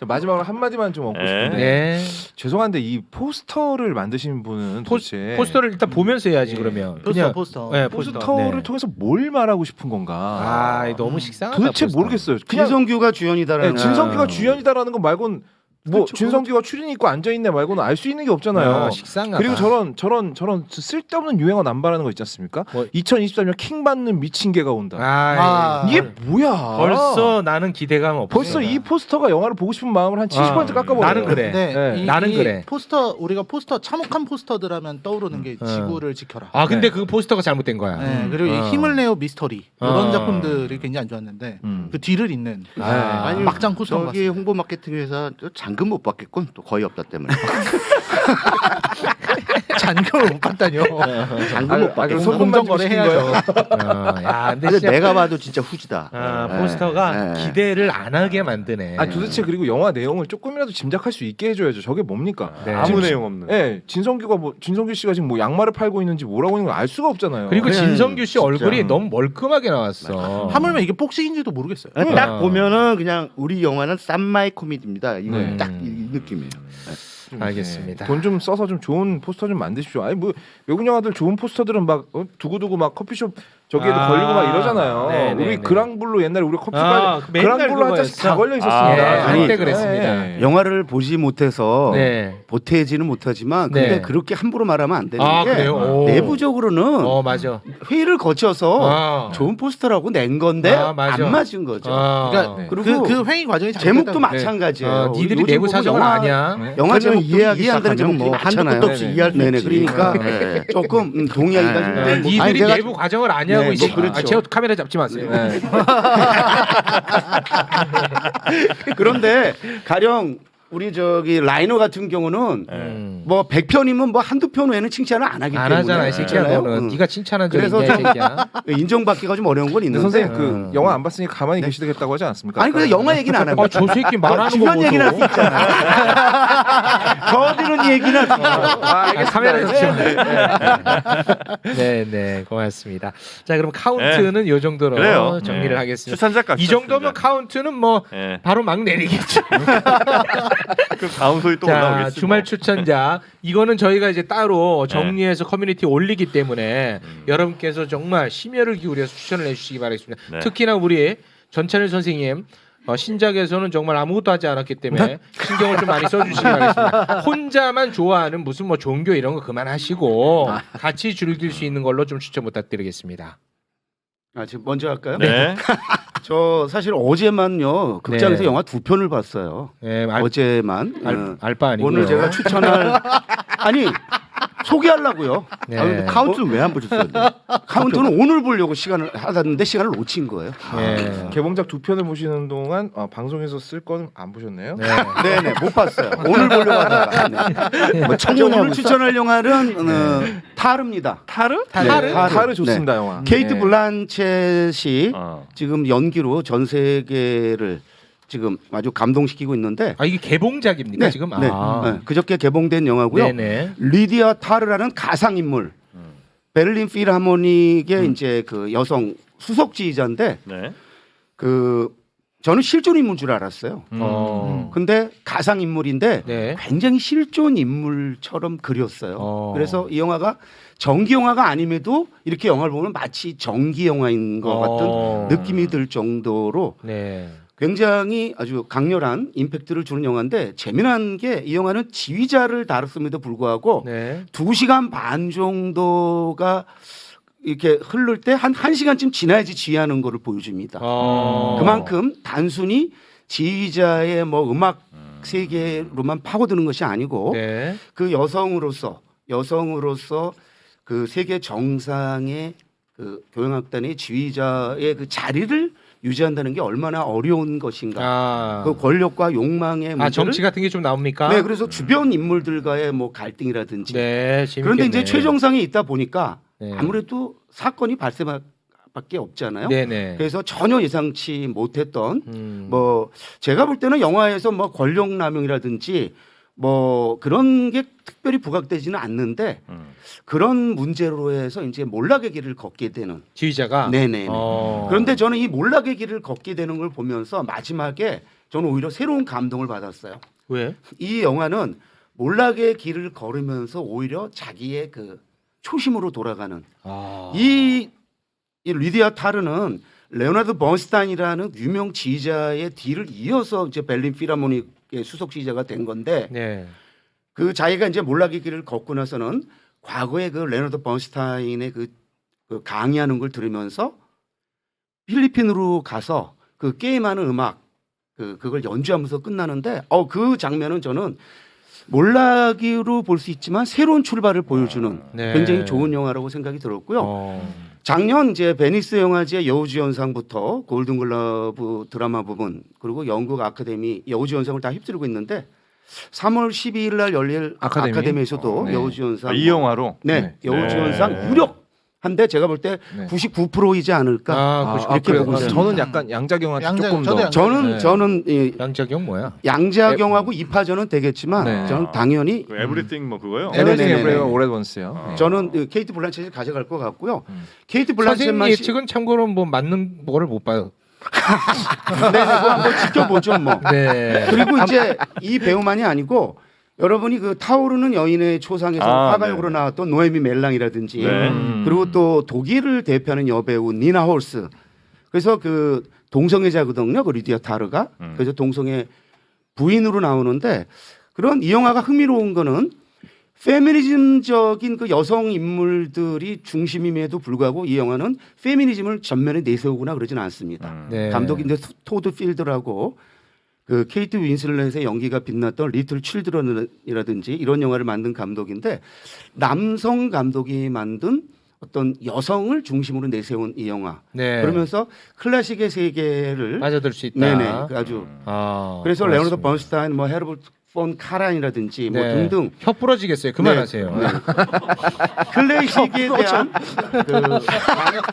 Speaker 6: 저 마지막으로 한 마디만 좀 얻고
Speaker 1: 네.
Speaker 6: 싶은데
Speaker 3: 네.
Speaker 6: 죄송한데 이 포스터를 만드신 분은 도대체
Speaker 3: 포스터를 일단 보면서 해야지 그러면.
Speaker 2: 포스터.
Speaker 3: 네,
Speaker 6: 포스터를
Speaker 3: 네.
Speaker 6: 통해서 뭘 말하고 싶은 건가?
Speaker 3: 아, 너무 식상하다.
Speaker 6: 도대체
Speaker 3: 포스터.
Speaker 6: 모르겠어요. 그냥
Speaker 5: 진성규가 주연이다라는.
Speaker 6: 네, 진성규가 주연이다라는 거 말고는 뭐
Speaker 5: 그렇죠.
Speaker 6: 진성규가 출연이 있고 앉아 있네 말고는 알 수 있는 게 없잖아요.
Speaker 3: 아, 식상하다.
Speaker 6: 그리고 저런 쓸데없는 유행어 남발하는 거 있지 않습니까?
Speaker 3: 뭐-
Speaker 6: 2023년 킹 받는 미친 개가 온다.
Speaker 3: 아,
Speaker 6: 이게 뭐야?
Speaker 3: 벌써 나는 기대감 없어.
Speaker 6: 벌써 이 포스터가 영화를 보고 싶은 마음을 한 70% 깎아버려.
Speaker 3: 나는 그래.
Speaker 2: 네,
Speaker 6: 네.
Speaker 3: 나는 그래.
Speaker 2: 포스터 우리가 포스터 참혹한 포스터들 하면 떠오르는 게 지구를 지켜라.
Speaker 3: 아, 근데 그 포스터가 잘못된 거야.
Speaker 2: 네, 그리고 이 힘을 내요 미스터리 이런 작품들이 굉장히 안 좋았는데 그 뒤를 잇는
Speaker 3: 아,
Speaker 2: 막장 포스터
Speaker 5: 저기 홍보 마케팅 회사 잔금 못 받겠군. 또 거의 없다 때문에.
Speaker 2: 잔금을 못 받다뇨.
Speaker 5: 잔금 못 받겠군.
Speaker 2: 공정거래 해야죠.
Speaker 3: 야, 근데
Speaker 5: 근데
Speaker 3: 진짜
Speaker 5: 내가 봐도 진짜 후지다.
Speaker 3: 포스터가
Speaker 5: 네.
Speaker 3: 기대를 안 하게 만드네.
Speaker 6: 아 도대체 그리고 영화 내용을 조금이라도 짐작할 수 있게 해줘야죠. 저게 뭡니까?
Speaker 3: 네.
Speaker 1: 아무 내용 없는.
Speaker 6: 네, 진성규 씨가 지금 뭐 양말을 팔고 있는지 뭐라고 있는 걸 알 수가 없잖아요.
Speaker 3: 그리고
Speaker 5: 그냥
Speaker 3: 진성규 씨
Speaker 5: 진짜.
Speaker 3: 얼굴이 너무 멀끔하게 나왔어.
Speaker 2: 하물며 이게 복식인지도 모르겠어요.
Speaker 5: 딱 보면은 그냥 우리 영화는 쌈마이 코미디입니다. 이거
Speaker 3: 네.
Speaker 5: 딱 이 느낌이에요.
Speaker 3: 알겠습니다.
Speaker 6: 돈 좀 써서 좀 좋은 포스터 좀 만드십시오. 아니 뭐 외국 영화들 좋은 포스터들은 막 두고두고 막 커피숍 저기에도 걸리고 막 이러잖아요.
Speaker 3: 네, 네,
Speaker 6: 우리
Speaker 3: 네.
Speaker 6: 그랑블루 옛날에 우리 커피가
Speaker 3: 그 맨날
Speaker 6: 그랑블루 한 잔씩
Speaker 3: 그거였어.
Speaker 6: 다 걸려
Speaker 3: 예,
Speaker 6: 있었습니다.
Speaker 3: 한때
Speaker 5: 아니,
Speaker 3: 그랬습니다.
Speaker 6: 네.
Speaker 5: 영화를 보지 못해서
Speaker 3: 네.
Speaker 5: 보태지는 못하지만 근데
Speaker 3: 네.
Speaker 5: 그렇게 함부로 말하면 안 되는
Speaker 3: 아,
Speaker 5: 게
Speaker 3: 그래요? 오.
Speaker 5: 내부적으로는
Speaker 3: 맞아.
Speaker 5: 회의를 거쳐서
Speaker 3: 아.
Speaker 5: 좋은 포스터라고 낸 건데
Speaker 3: 아, 맞아.
Speaker 5: 안 맞은 거죠.
Speaker 2: 그러니까
Speaker 6: 네.
Speaker 5: 그리고
Speaker 2: 그 회의 과정이
Speaker 5: 제목도
Speaker 2: 잘못됐다는-
Speaker 5: 마찬가지예요.
Speaker 3: 니들이
Speaker 5: 요즘
Speaker 3: 내부
Speaker 5: 보고
Speaker 3: 사정을
Speaker 5: 영화-
Speaker 3: 아냐?
Speaker 5: 영화
Speaker 1: 그는
Speaker 5: 제목
Speaker 1: 이해하기
Speaker 5: 이해한다는
Speaker 1: 시작하면
Speaker 5: 제목들이
Speaker 1: 뭐
Speaker 5: 많잖아요.
Speaker 1: 한도 끝도 없이
Speaker 6: 네네.
Speaker 1: 이해할 수
Speaker 5: 네네.
Speaker 1: 있지.
Speaker 5: 그러니까
Speaker 1: 네.
Speaker 5: 조금 동의하기가 좀
Speaker 1: 네.
Speaker 5: 뭐,
Speaker 3: 니들이
Speaker 5: 아니, 내가
Speaker 3: 내부 과정을 아냐고
Speaker 5: 네,
Speaker 3: 이제
Speaker 5: 뭐 그렇죠.
Speaker 3: 제가 카메라 잡지 마세요.
Speaker 6: 네.
Speaker 5: 그런데 가령 우리 저기 라이너 같은 경우는 뭐 100편이면 뭐 한두 편 외에는 칭찬을 안 하기
Speaker 3: 안
Speaker 5: 때문에
Speaker 3: 하잖아, 이 새끼야.
Speaker 5: 그렇잖아요.
Speaker 3: 너는 네가 칭찬한 적이
Speaker 5: 그래서
Speaker 3: 있냐, 이 새끼야.
Speaker 5: 인정받기가 좀 어려운 건
Speaker 6: 근데
Speaker 5: 있는데
Speaker 6: 선생님 그 영화 안 봤으니까 가만히 계시겠다고 하지 않습니까?
Speaker 5: 아니 근데 영화 얘기는 안 합니다.
Speaker 3: 저 새끼 말하는 거
Speaker 5: 주변
Speaker 3: 보소.
Speaker 5: 얘기는 할 수 있잖아. 저들은 얘기는 할 수 있잖아.
Speaker 3: 카메라 잡죠. 네, 고맙습니다. 자, 그럼 카운트는 요 정도로
Speaker 1: 그래요.
Speaker 3: 정리를
Speaker 1: 네.
Speaker 3: 하겠습니다.
Speaker 1: 추천작가
Speaker 3: 이 정도면 카운트는 뭐
Speaker 1: 예.
Speaker 3: 바로 막 내리겠죠.
Speaker 1: 그 다음 소리 또
Speaker 3: 자,
Speaker 1: 올라오겠지.
Speaker 3: 주말
Speaker 1: 뭐.
Speaker 3: 추천자 이거는 저희가 이제 따로 정리해서 커뮤니티에 올리기 때문에 여러분께서 정말 심혈을 기울여서 추천을 해주시기 바라겠습니다.
Speaker 1: 네.
Speaker 3: 특히나 우리 전찬일 선생님 신작에서는 정말 아무것도 하지 않았기 때문에 신경을 좀 많이 써주시기 바라겠습니다. 혼자만 좋아하는 무슨 뭐 종교 이런 거 그만하시고 같이 즐길 수 있는 걸로 좀 추천 부탁드리겠습니다.
Speaker 5: 아, 지금 먼저 할까요?
Speaker 1: 네.
Speaker 5: 저 사실 어제만요 극장에서
Speaker 3: 네.
Speaker 5: 영화 2편을 봤어요.
Speaker 3: 네,
Speaker 5: 어제만.
Speaker 3: 알바 아니고
Speaker 5: 오늘 제가 추천할 아니 소개하려고요.
Speaker 3: 네.
Speaker 5: 아, 카운트는 왜 안 보셨어요? 카운트는 오늘 보려고 시간을 하다는데 시간을 놓친 거예요.
Speaker 3: 네.
Speaker 6: 개봉작 두 편을 보시는 동안 방송에서 쓸 건 안 보셨네요.
Speaker 3: 네.
Speaker 5: 네네 못 봤어요. 오늘 보려고 하다가. 네. 뭐 오늘 추천할 영화는 타르입니다.
Speaker 6: 타르?
Speaker 5: 타르?
Speaker 6: 타르 좋습니다 영화.
Speaker 5: 케이트
Speaker 3: 네.
Speaker 5: 블란쳇이
Speaker 1: 어.
Speaker 5: 지금 연기로 전 세계를 지금 아주 감동시키고 있는데
Speaker 3: 아 이게 개봉작입니까
Speaker 5: 네,
Speaker 3: 지금?
Speaker 5: 네,
Speaker 3: 아.
Speaker 5: 네. 그저께 개봉된 영화고요.
Speaker 3: 네네.
Speaker 5: 리디아 타르라는 가상 인물. 베를린 필하모닉의 이제 그 여성 수석 지휘자인데
Speaker 1: 네.
Speaker 5: 그 저는 실존 인물인 줄 알았어요.
Speaker 3: 어.
Speaker 5: 근데 가상 인물인데
Speaker 3: 네.
Speaker 5: 굉장히 실존 인물처럼 그렸어요.
Speaker 3: 어.
Speaker 5: 그래서 이 영화가 전기 영화가 아님에도 이렇게 영화를 보면 마치 전기 영화인 것 같은 느낌이 들 정도로
Speaker 3: 네.
Speaker 5: 굉장히 아주 강렬한 임팩트를 주는 영화인데 재미난 게 이 영화는 지휘자를 다뤘음에도 불구하고
Speaker 3: 네.
Speaker 5: 2시간 반 정도가 이렇게 흐를 때 한 1시간쯤 지나야지 지휘하는 거를 보여줍니다. 그만큼 단순히 지휘자의 뭐 음악 세계로만 파고드는 것이 아니고
Speaker 3: 네.
Speaker 5: 그 여성으로서 그 세계 정상의 그 교향악단의 지휘자의 그 자리를 유지한다는 게 얼마나 어려운 것인가.
Speaker 3: 아.
Speaker 5: 그 권력과 욕망의 문제를
Speaker 3: 정치 같은 게 좀 나옵니까?
Speaker 5: 네, 그래서 주변 인물들과의 뭐 갈등이라든지.
Speaker 3: 네, 재밌겠네.
Speaker 5: 그런데 이제 최정상에 있다 보니까
Speaker 3: 네.
Speaker 5: 아무래도 사건이 발생밖에 없잖아요.
Speaker 3: 네네.
Speaker 5: 그래서 전혀 예상치 못했던
Speaker 3: 음.
Speaker 5: 뭐 제가 볼 때는 영화에서 뭐 권력 남용이라든지 뭐 그런 게 특별히 부각되지는 않는데 그런 문제로 해서 이제 몰락의 길을 걷게 되는.
Speaker 3: 지휘자가.
Speaker 5: 네네.
Speaker 3: 어.
Speaker 5: 그런데 저는 이 몰락의 길을 걷게 되는 걸 보면서 마지막에 저는 오히려 새로운 감동을 받았어요.
Speaker 3: 왜?
Speaker 5: 이 영화는 몰락의 길을 걸으면서 오히려 자기의 그 초심으로 돌아가는
Speaker 3: 아.
Speaker 5: 이 리디아 타르는 레오나르도 번스타인이라는 유명 지휘자의 뒤를 이어서 이제 베를린 필하모닉의 수석 지휘자가 된 건데
Speaker 3: 네.
Speaker 5: 그 자기가 이제 몰락의 길을 걷고 나서는 과거에 그 레오나르도 번스타인의 그 강의하는 걸 들으면서 필리핀으로 가서 그 게임하는 음악 그걸 연주하면서 끝나는데 그 장면은 저는 몰락으로 볼 수 있지만 새로운 출발을 보여주는
Speaker 3: 네.
Speaker 5: 굉장히 좋은 영화라고 생각이 들었고요.
Speaker 3: 어.
Speaker 5: 작년 이제 베니스 영화제 여우주연상부터 골든글러브 드라마 부분 그리고 영국 아카데미 여우주연상을 다 휩쓸고 있는데 3월 12일 날 열릴 아카데미에서도
Speaker 6: 네.
Speaker 5: 여우주연상
Speaker 1: 이 영화로
Speaker 5: 네, 여우주연상
Speaker 1: 네.
Speaker 5: 유력한데 제가 볼 때
Speaker 6: 네.
Speaker 5: 99%이지 않을까 이렇게
Speaker 6: 그래요?
Speaker 5: 보고 있어요.
Speaker 6: 저는 약간 양자경한테 조금
Speaker 2: 저도
Speaker 6: 더
Speaker 2: 양자경.
Speaker 6: 네.
Speaker 5: 저는 이
Speaker 3: 양자경 뭐야?
Speaker 5: 양자경하고 이파전은 되겠지만
Speaker 6: 네.
Speaker 5: 저는 당연히
Speaker 1: 그 에브리띵 뭐 그거요.
Speaker 5: 네.
Speaker 6: Everything
Speaker 5: 네네네네.
Speaker 6: Everywhere All at Once요. 네.
Speaker 5: 저는 그 케이트 블란쳇을 가져갈 것 같고요. 케이트
Speaker 3: 선생님
Speaker 5: 블란쳇만
Speaker 3: 예측은 참고로 뭐 맞는 거를 못 봐요.
Speaker 5: 네, 그거 한번 지켜보죠 뭐.
Speaker 3: 네.
Speaker 5: 그리고 이제 이 배우만이 아니고 여러분이 그 타오르는 여인의 초상에서 화가역으로 나왔던 노에미 멜랑이라든지
Speaker 1: 네.
Speaker 5: 그리고 또 독일을 대표하는 여배우 니나 홀스. 그래서 그 동성애자거든요. 그 리디아 타르가. 그래서 동성애 부인으로 나오는데 그런 이 영화가 흥미로운 거는 페미니즘적인 그 여성 인물들이 중심임에도 불구하고 이 영화는 페미니즘을 전면에 내세우거나 그러지는 않습니다.
Speaker 3: 네.
Speaker 5: 감독인데 토드 필드라고 그 케이트 윈슬렛의 연기가 빛났던 리틀 칠드런이라든지 이런 영화를 만든 감독인데 남성 감독이 만든 어떤 여성을 중심으로 내세운 이 영화.
Speaker 3: 네.
Speaker 5: 그러면서 클래식의 세계를
Speaker 3: 빠져들 수 있다.
Speaker 5: 네네 그 아주
Speaker 3: 아,
Speaker 5: 그래서
Speaker 3: 고맙습니다.
Speaker 5: 레오나르도 번스타인, 뭐 헤르버트 폰 카란이라든지 뭐
Speaker 3: 네.
Speaker 5: 등등
Speaker 3: 혀 부러지겠어요. 그만하세요.
Speaker 5: 네. 클래식에 대한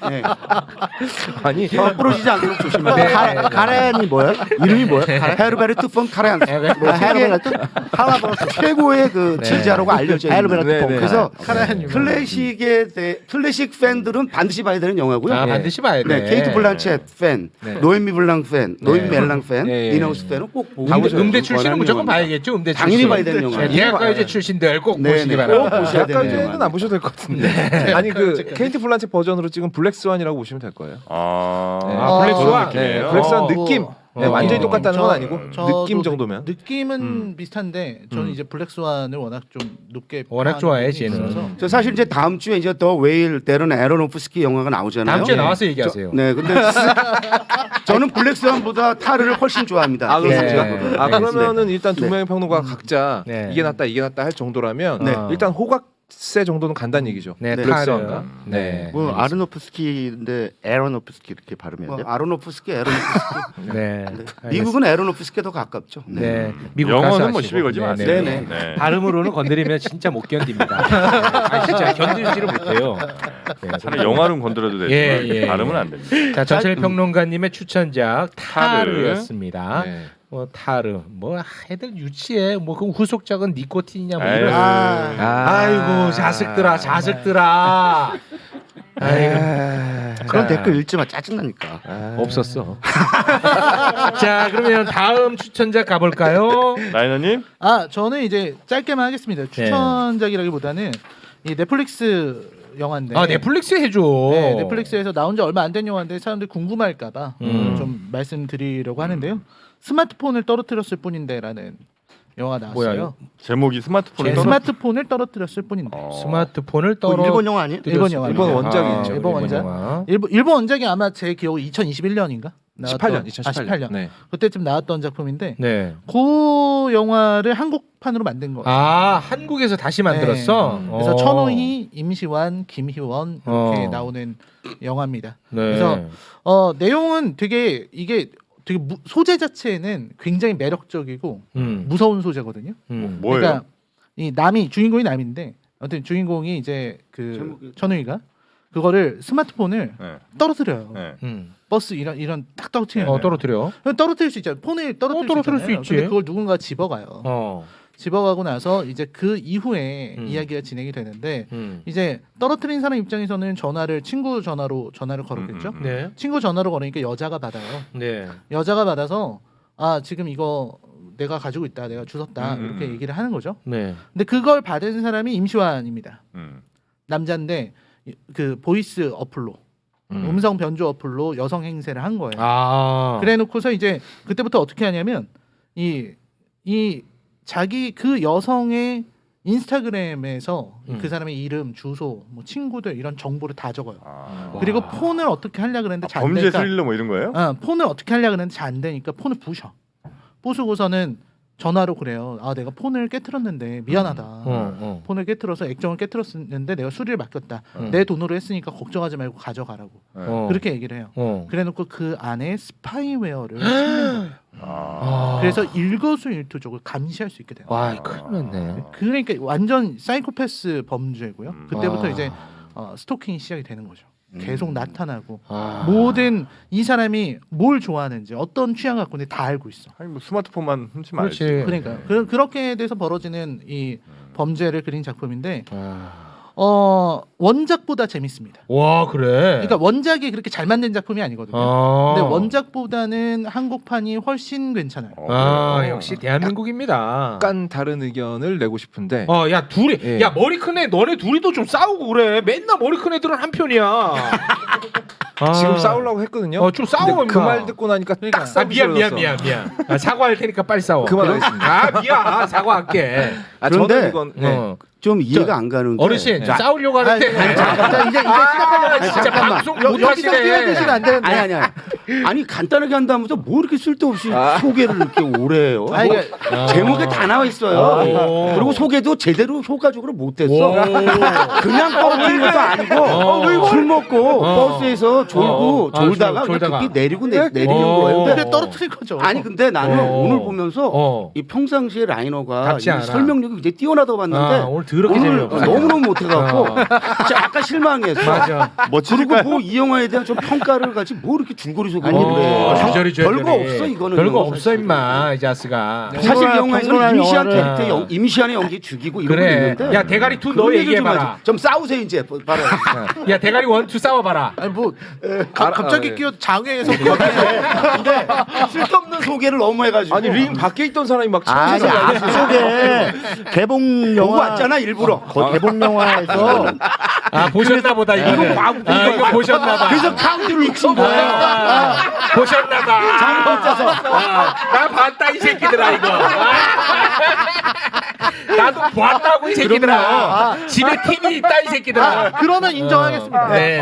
Speaker 5: 네.
Speaker 6: 아니
Speaker 5: 부러지지 않도록 조심해야
Speaker 3: 네.
Speaker 5: 돼요.
Speaker 4: 가렌이 뭐야? 이름이 뭐야?
Speaker 5: 헤르베르트 폰 카란 뭐
Speaker 4: 헤르베르트?
Speaker 5: 최고의 그 지휘자라고 알려져 있는
Speaker 4: 헤르베르트 폰
Speaker 5: 그래서
Speaker 2: 카란
Speaker 5: 클래식 팬들은 반드시 봐야 되는 영화고요.
Speaker 3: 아, 반드시 봐야 돼.
Speaker 5: 네, 케이트 블란쳇 팬,
Speaker 6: 네.
Speaker 5: 노에미 블랑 팬, 노에미 멜랑 팬,
Speaker 6: 네.
Speaker 5: 니나우스 팬은 꼭 보고
Speaker 3: 음대 출신은 무조건 봐야겠죠. 음대 출신.
Speaker 5: 당연히 봐야 되는 영화.
Speaker 3: 네, 대학가요제 출신들 꼭
Speaker 5: 네,
Speaker 3: 보시기
Speaker 5: 네.
Speaker 3: 바랍니다.
Speaker 5: 꼭 보셔야 되는
Speaker 6: 약간은
Speaker 5: 영화.
Speaker 6: 안 보셔도 될 것 같은데. 아니 그 케이트 블란쳇 버전으로 찍은 블랙스완이라고 보시면 될 거예요.
Speaker 1: 아,
Speaker 3: 블랙스완.
Speaker 6: 네,
Speaker 1: 네,
Speaker 6: 블랙스완 느낌. 네, 완전히
Speaker 3: 어.
Speaker 6: 똑같다는 건 아니고
Speaker 2: 저도
Speaker 6: 느낌 정도면.
Speaker 2: 느낌은 비슷한데 저는 이제 블랙스완을 워낙 좀 높게
Speaker 3: 워낙
Speaker 2: 평하는
Speaker 3: 좋아해,
Speaker 2: 부분이
Speaker 3: 쟤는.
Speaker 2: 있어서.
Speaker 5: 저 사실 이제 다음 주에 이제 더 웨일 데런 에로노프스키 영화가 나오잖아요.
Speaker 3: 다음 주에 나와서 얘기하세요.
Speaker 5: 네, 근데 저는 블랙스완보다 타르를 훨씬 좋아합니다.
Speaker 6: 아,
Speaker 3: 네.
Speaker 5: 개인적으로.
Speaker 6: 아 그러면은 일단 두
Speaker 5: 네.
Speaker 6: 명의 평론가 각자
Speaker 3: 네.
Speaker 6: 이게 낫다 할 정도라면
Speaker 3: 네.
Speaker 6: 일단 호각세 정도는 간다는 얘기죠.
Speaker 3: 네,
Speaker 6: 블랙스완과.
Speaker 3: 타르.
Speaker 6: 네.
Speaker 5: 뭐 아르노프스키인데 에로노프스키 이렇게 발음해야 돼요? 아르노프스키, 에로노프스키.
Speaker 3: 네.
Speaker 5: 미국은 에로노프스키에 더 가깝죠.
Speaker 3: 네. 미국
Speaker 1: 영어는
Speaker 3: 가수
Speaker 1: 뭐
Speaker 3: 하시고.
Speaker 1: 시비 걸지
Speaker 3: 네,
Speaker 1: 마세요.
Speaker 3: 네,
Speaker 5: 네.
Speaker 1: 네.
Speaker 3: 발음으로는 건드리면 진짜 못 견딥니다. 아, 진짜 견디지를 못해요. 네.
Speaker 1: 차라리 영화는 건드려도 되지만
Speaker 3: 예, 예,
Speaker 1: 발음은
Speaker 3: 예.
Speaker 1: 안 됩니다.
Speaker 3: 자, 전철 평론가님의 추천작
Speaker 1: 타르.
Speaker 3: 타르였습니다.
Speaker 6: 네.
Speaker 3: 뭐 타르, 뭐 애들 유치해. 뭐 그 후속작은 니코틴이냐 뭐
Speaker 1: 에이.
Speaker 3: 이런. 아이고 자식들아, 자식들아. 아이고.
Speaker 5: 그런
Speaker 3: 자.
Speaker 5: 댓글 읽지 마. 짜증나니까.
Speaker 3: 없었어. 자, 그러면 다음 추천작 가볼까요?
Speaker 1: 라이너님?
Speaker 2: 저는 이제 짧게만 하겠습니다. 추천작이라기보다는 이 넷플릭스 영화인데.
Speaker 3: 아, 넷플릭스 해줘.
Speaker 2: 네, 넷플릭스에서 나온 지 얼마 안 된 영화인데 사람들이 궁금할까봐 좀 말씀드리려고 하는데요. 스마트폰을 떨어뜨렸을 뿐인데라는 영화 나왔어요.
Speaker 3: 뭐야,
Speaker 1: 제목이 스마트폰을 떨어.
Speaker 2: 스마트폰을 떨어뜨렸을 뿐인데.
Speaker 3: 스마트폰을
Speaker 5: 그거
Speaker 3: 떨어.
Speaker 5: 일본 영화 아니에요?
Speaker 2: 일본 영화.
Speaker 6: 일본 원작이 있죠.
Speaker 2: 일본 원작. 일본 원작이 아마 제 기억 2021년인가?
Speaker 6: 2018년. 네.
Speaker 2: 그때쯤 나왔던 작품인데
Speaker 3: 네.
Speaker 2: 그 영화를 한국판으로 만든 거예요.
Speaker 3: 아, 한국에서 다시 만들었어.
Speaker 2: 네. 그래서 천우희, 임시완, 김희원 이렇게
Speaker 3: 어.
Speaker 2: 나오는 영화입니다.
Speaker 3: 네.
Speaker 2: 그래서 내용은 되게 이게 되게 소재 자체는 굉장히 매력적이고 무서운 소재거든요.
Speaker 1: 뭐예요?
Speaker 2: 그러니까 이 남이 주인공이 남인데 아무튼 주인공이 이제 그
Speaker 5: 제목이-
Speaker 2: 천우희가 그거를 스마트폰을
Speaker 1: 네.
Speaker 2: 떨어뜨려요.
Speaker 1: 네.
Speaker 2: 버스 이런 딱 떨어뜨리는
Speaker 3: 떨어뜨려.
Speaker 2: 떨어뜨릴 수 있잖아요. 폰을 떨어뜨릴
Speaker 3: 떨어뜨릴
Speaker 2: 수
Speaker 3: 수
Speaker 2: 있잖아요.
Speaker 3: 있지.
Speaker 2: 근데 그걸 누군가 집어가요.
Speaker 3: 어.
Speaker 2: 집어가고 나서 이제 그 이후에 이야기가 진행이 되는데 이제 떨어뜨린 사람 입장에서는 친구 전화로 전화를 걸었겠죠.
Speaker 3: 네.
Speaker 2: 친구 전화로 걸으니까 여자가 받아요.
Speaker 3: 네.
Speaker 2: 여자가 받아서 지금 이거 내가 가지고 있다, 내가 주웠다 이렇게 얘기를 하는 거죠.
Speaker 3: 네.
Speaker 2: 근데 그걸 받은 사람이 임시완입니다.
Speaker 1: 음.
Speaker 2: 남자인데 그 보이스 어플로 음성 변조 어플로 여성 행세를 한 거예요. 그래놓고서 이제 그때부터 어떻게 하냐면 이 자기 그 여성의 인스타그램에서 그 사람의 이름, 주소, 뭐 친구들 이런 정보를 다 적어요. 그리고 폰을 어떻게 하려 그랬는데 잘 안
Speaker 1: 범죄
Speaker 2: 되니까
Speaker 1: 스릴러 뭐 이런 거예요?
Speaker 2: 폰을 어떻게 하려 그랬는데 잘 안 되니까 폰을 부셔. 부수고서는 전화로 그래요. 내가 폰을 깨트렸는데 미안하다. 폰을 깨트려서 액정을 깨트렸는데 내가 수리를 맡겼다. 내 돈으로 했으니까 걱정하지 말고 가져가라고. 그렇게 얘기를 해요. 그래놓고 그 안에 스파이웨어를 찾는 거예요. 그래서 일거수일투족을 감시할 수 있게 돼요.
Speaker 3: 와, 큰일 났네.
Speaker 2: 그러니까 완전 사이코패스 범죄고요. 그때부터 이제 스토킹이 시작이 되는 거죠. 계속 나타나고 모든 이 사람이 뭘 좋아하는지 어떤 취향 갖고 있는지 다 알고 있어.
Speaker 1: 아니 뭐 스마트폰만 훔치면 알지.
Speaker 3: 그렇지.
Speaker 2: 그러니까 그렇게 돼서 벌어지는 이 범죄를 그린 작품인데 원작보다 재밌습니다.
Speaker 3: 와, 그래.
Speaker 2: 그러니까 원작이 그렇게 잘 만든 작품이 아니거든요. 근데 원작보다는 한국판이 훨씬 괜찮아요.
Speaker 3: 역시 대한민국입니다.
Speaker 6: 약간 다른 의견을 내고 싶은데
Speaker 3: 야 둘이
Speaker 6: 예.
Speaker 3: 야 머리 큰 애 너네 둘이도 좀 싸우고 그래. 맨날 머리 큰 애들은 한 편이야.
Speaker 6: 지금 싸우려고 했거든요.
Speaker 3: 좀 싸워.
Speaker 6: 그 말 듣고 나니까 딱 싸우기
Speaker 3: 미안.
Speaker 6: 싫어졌어.
Speaker 3: 사과할 테니까 빨리 싸워.
Speaker 6: 그만하겠습니다.
Speaker 3: 미안. 사과할게.
Speaker 5: 그런데
Speaker 6: 저는 이건
Speaker 5: 좀 이해가 안 가는 게
Speaker 3: 어르신 싸우려고 하는데
Speaker 5: 이제 시작하려고
Speaker 3: 진짜
Speaker 5: 잠깐만.
Speaker 3: 방송 못하시네.
Speaker 2: 안 되는데.
Speaker 5: 아니 간단하게 한다면서 뭐 이렇게 쓸데없이 소개를 이렇게 오래 해요.
Speaker 2: 아니,
Speaker 5: 뭐 제목에 다 나와 있어요. 그리고 소개도 제대로 효과적으로 못했어. 그냥 떨어뜨린 것도 아니고 술 먹고 버스에서 졸고 졸다가 급히 내리는 거예요.
Speaker 2: 근데 떨어뜨린 거죠.
Speaker 5: 아니 근데 나는 오늘 보면서 이 평상시에 라이너가
Speaker 3: 답지 않아.
Speaker 5: 설명력이 굉장히 뛰어나다고 봤는데
Speaker 3: 오늘 더럽게
Speaker 5: 오늘
Speaker 3: 재미없어.
Speaker 5: 너무너무 못해갖고 진짜 약간 실망했어.
Speaker 3: 맞아.
Speaker 5: 그리고 뭐 이 영화에 대한 좀 평가를 가지 뭐 이렇게 줄거리 소개를 해.
Speaker 3: 주저리
Speaker 5: 별거 없어 이거는.
Speaker 3: 별거 없어 임마 이 자스가.
Speaker 5: 사실 이 영화에서는 임시한
Speaker 2: 영화를-
Speaker 5: 캐릭터 임시한의 연기 죽이고 이런 거
Speaker 3: 그래.
Speaker 5: 있는데.
Speaker 3: 야 대가리 2 너
Speaker 5: 그런 얘기를
Speaker 3: 얘기해봐라.
Speaker 5: 좀 하지. 좀 싸우세요 이제. 바로.
Speaker 3: 야 대가리 1, 2 싸워봐라.
Speaker 2: 아니 뭐 갑자기
Speaker 6: 예.
Speaker 2: 끼어 장외에서
Speaker 5: 근데 쓸데없는 소개를 너무 해가지고.
Speaker 6: 아니 링 밖에 있던 사람이 막
Speaker 7: 아니 앞쪽에 개봉
Speaker 5: 보고
Speaker 7: 영화
Speaker 5: 왔잖아 일부러.
Speaker 7: 개봉 영화에서
Speaker 3: 보셨나보다 이거. 이거 보셨나봐.
Speaker 5: 그래서 카운트를 놓친 거야.
Speaker 3: 보셨나봐. 잠못 자서. 나 봤다 이 새끼들아 이거. 나도 봤다고 이 새끼들아. 집에 TV 있다 이 새끼들아.
Speaker 2: 그러면 인정하겠습니다.
Speaker 3: 네,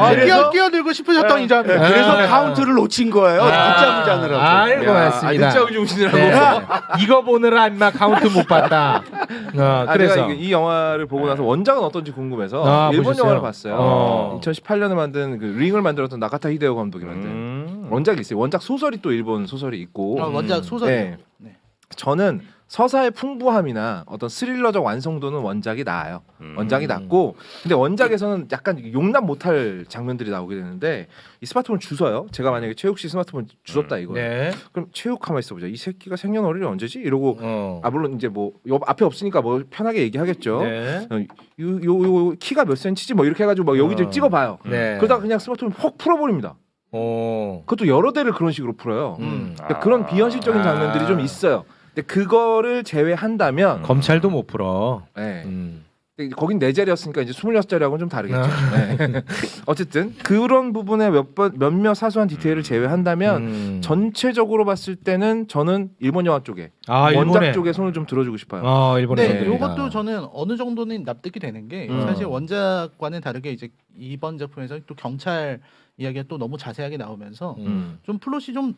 Speaker 2: 끼어들고 싶으셨던 인정합니다.
Speaker 5: 그래서 카운트를 놓친 거예요. 늦잠을 자느라고.
Speaker 3: 아이고 맞습니다.
Speaker 6: 늦잠 주무시느라고.
Speaker 3: 이거 보느라 임마 카운트 못 봤다.
Speaker 6: 그래서
Speaker 3: 그래서
Speaker 6: 이 영화를 보고 나서 원작은 어떤지 궁금해서 일본
Speaker 3: 보셨어요?
Speaker 6: 영화를 봤어요. 2018년에 만든 그 링을 만들었던 나카타 히데오 감독이 만든 원작이 있어요. 원작 소설이 또 일본 소설이 있고.
Speaker 2: 원작 소설이에요.
Speaker 6: 네.
Speaker 2: 네.
Speaker 6: 저는 서사의 풍부함이나 어떤 스릴러적 완성도는 원작이 나아요. 원작이 낫고, 근데 원작에서는 약간 용납 못할 장면들이 나오게 되는데 이 스마트폰 주워요. 제가 만약에 최욱 씨 스마트폰 주웠다 이거예요.
Speaker 3: 네.
Speaker 6: 그럼 최욱 가만 있어보자. 이 새끼가 생년월일이 언제지? 이러고
Speaker 3: 어.
Speaker 6: 물론 이제 뭐 앞에 없으니까 뭐 편하게 얘기하겠죠.
Speaker 3: 네.
Speaker 6: 요 키가 몇 센치지 뭐 이렇게 해가지고 막 여기저기 찍어봐요.
Speaker 3: 네.
Speaker 6: 그러다가 그냥 스마트폰 퍽 풀어버립니다. 그것도 여러 대를 그런 식으로 풀어요. 그러니까 그런 비현실적인 장면들이 좀 있어요. 근데 그거를 제외한다면
Speaker 3: 검찰도 못 풀어.
Speaker 6: 네. 근데 거긴 4자리였으니까 이제 26자리하고는 좀 다르겠죠. 네. 어쨌든 그런 부분에 몇몇 사소한 디테일을 제외한다면 전체적으로 봤을 때는 저는 일본 영화 쪽에 원작
Speaker 3: 일본에.
Speaker 6: 쪽에 손을 좀 들어주고 싶어요.
Speaker 3: 일본에.
Speaker 2: 네, 이것도 저는 어느 정도는 납득이 되는 게 사실 원작과는 다르게 이제 이번 작품에서 또 경찰 이야기가 또 너무 자세하게 나오면서 좀 플롯이 좀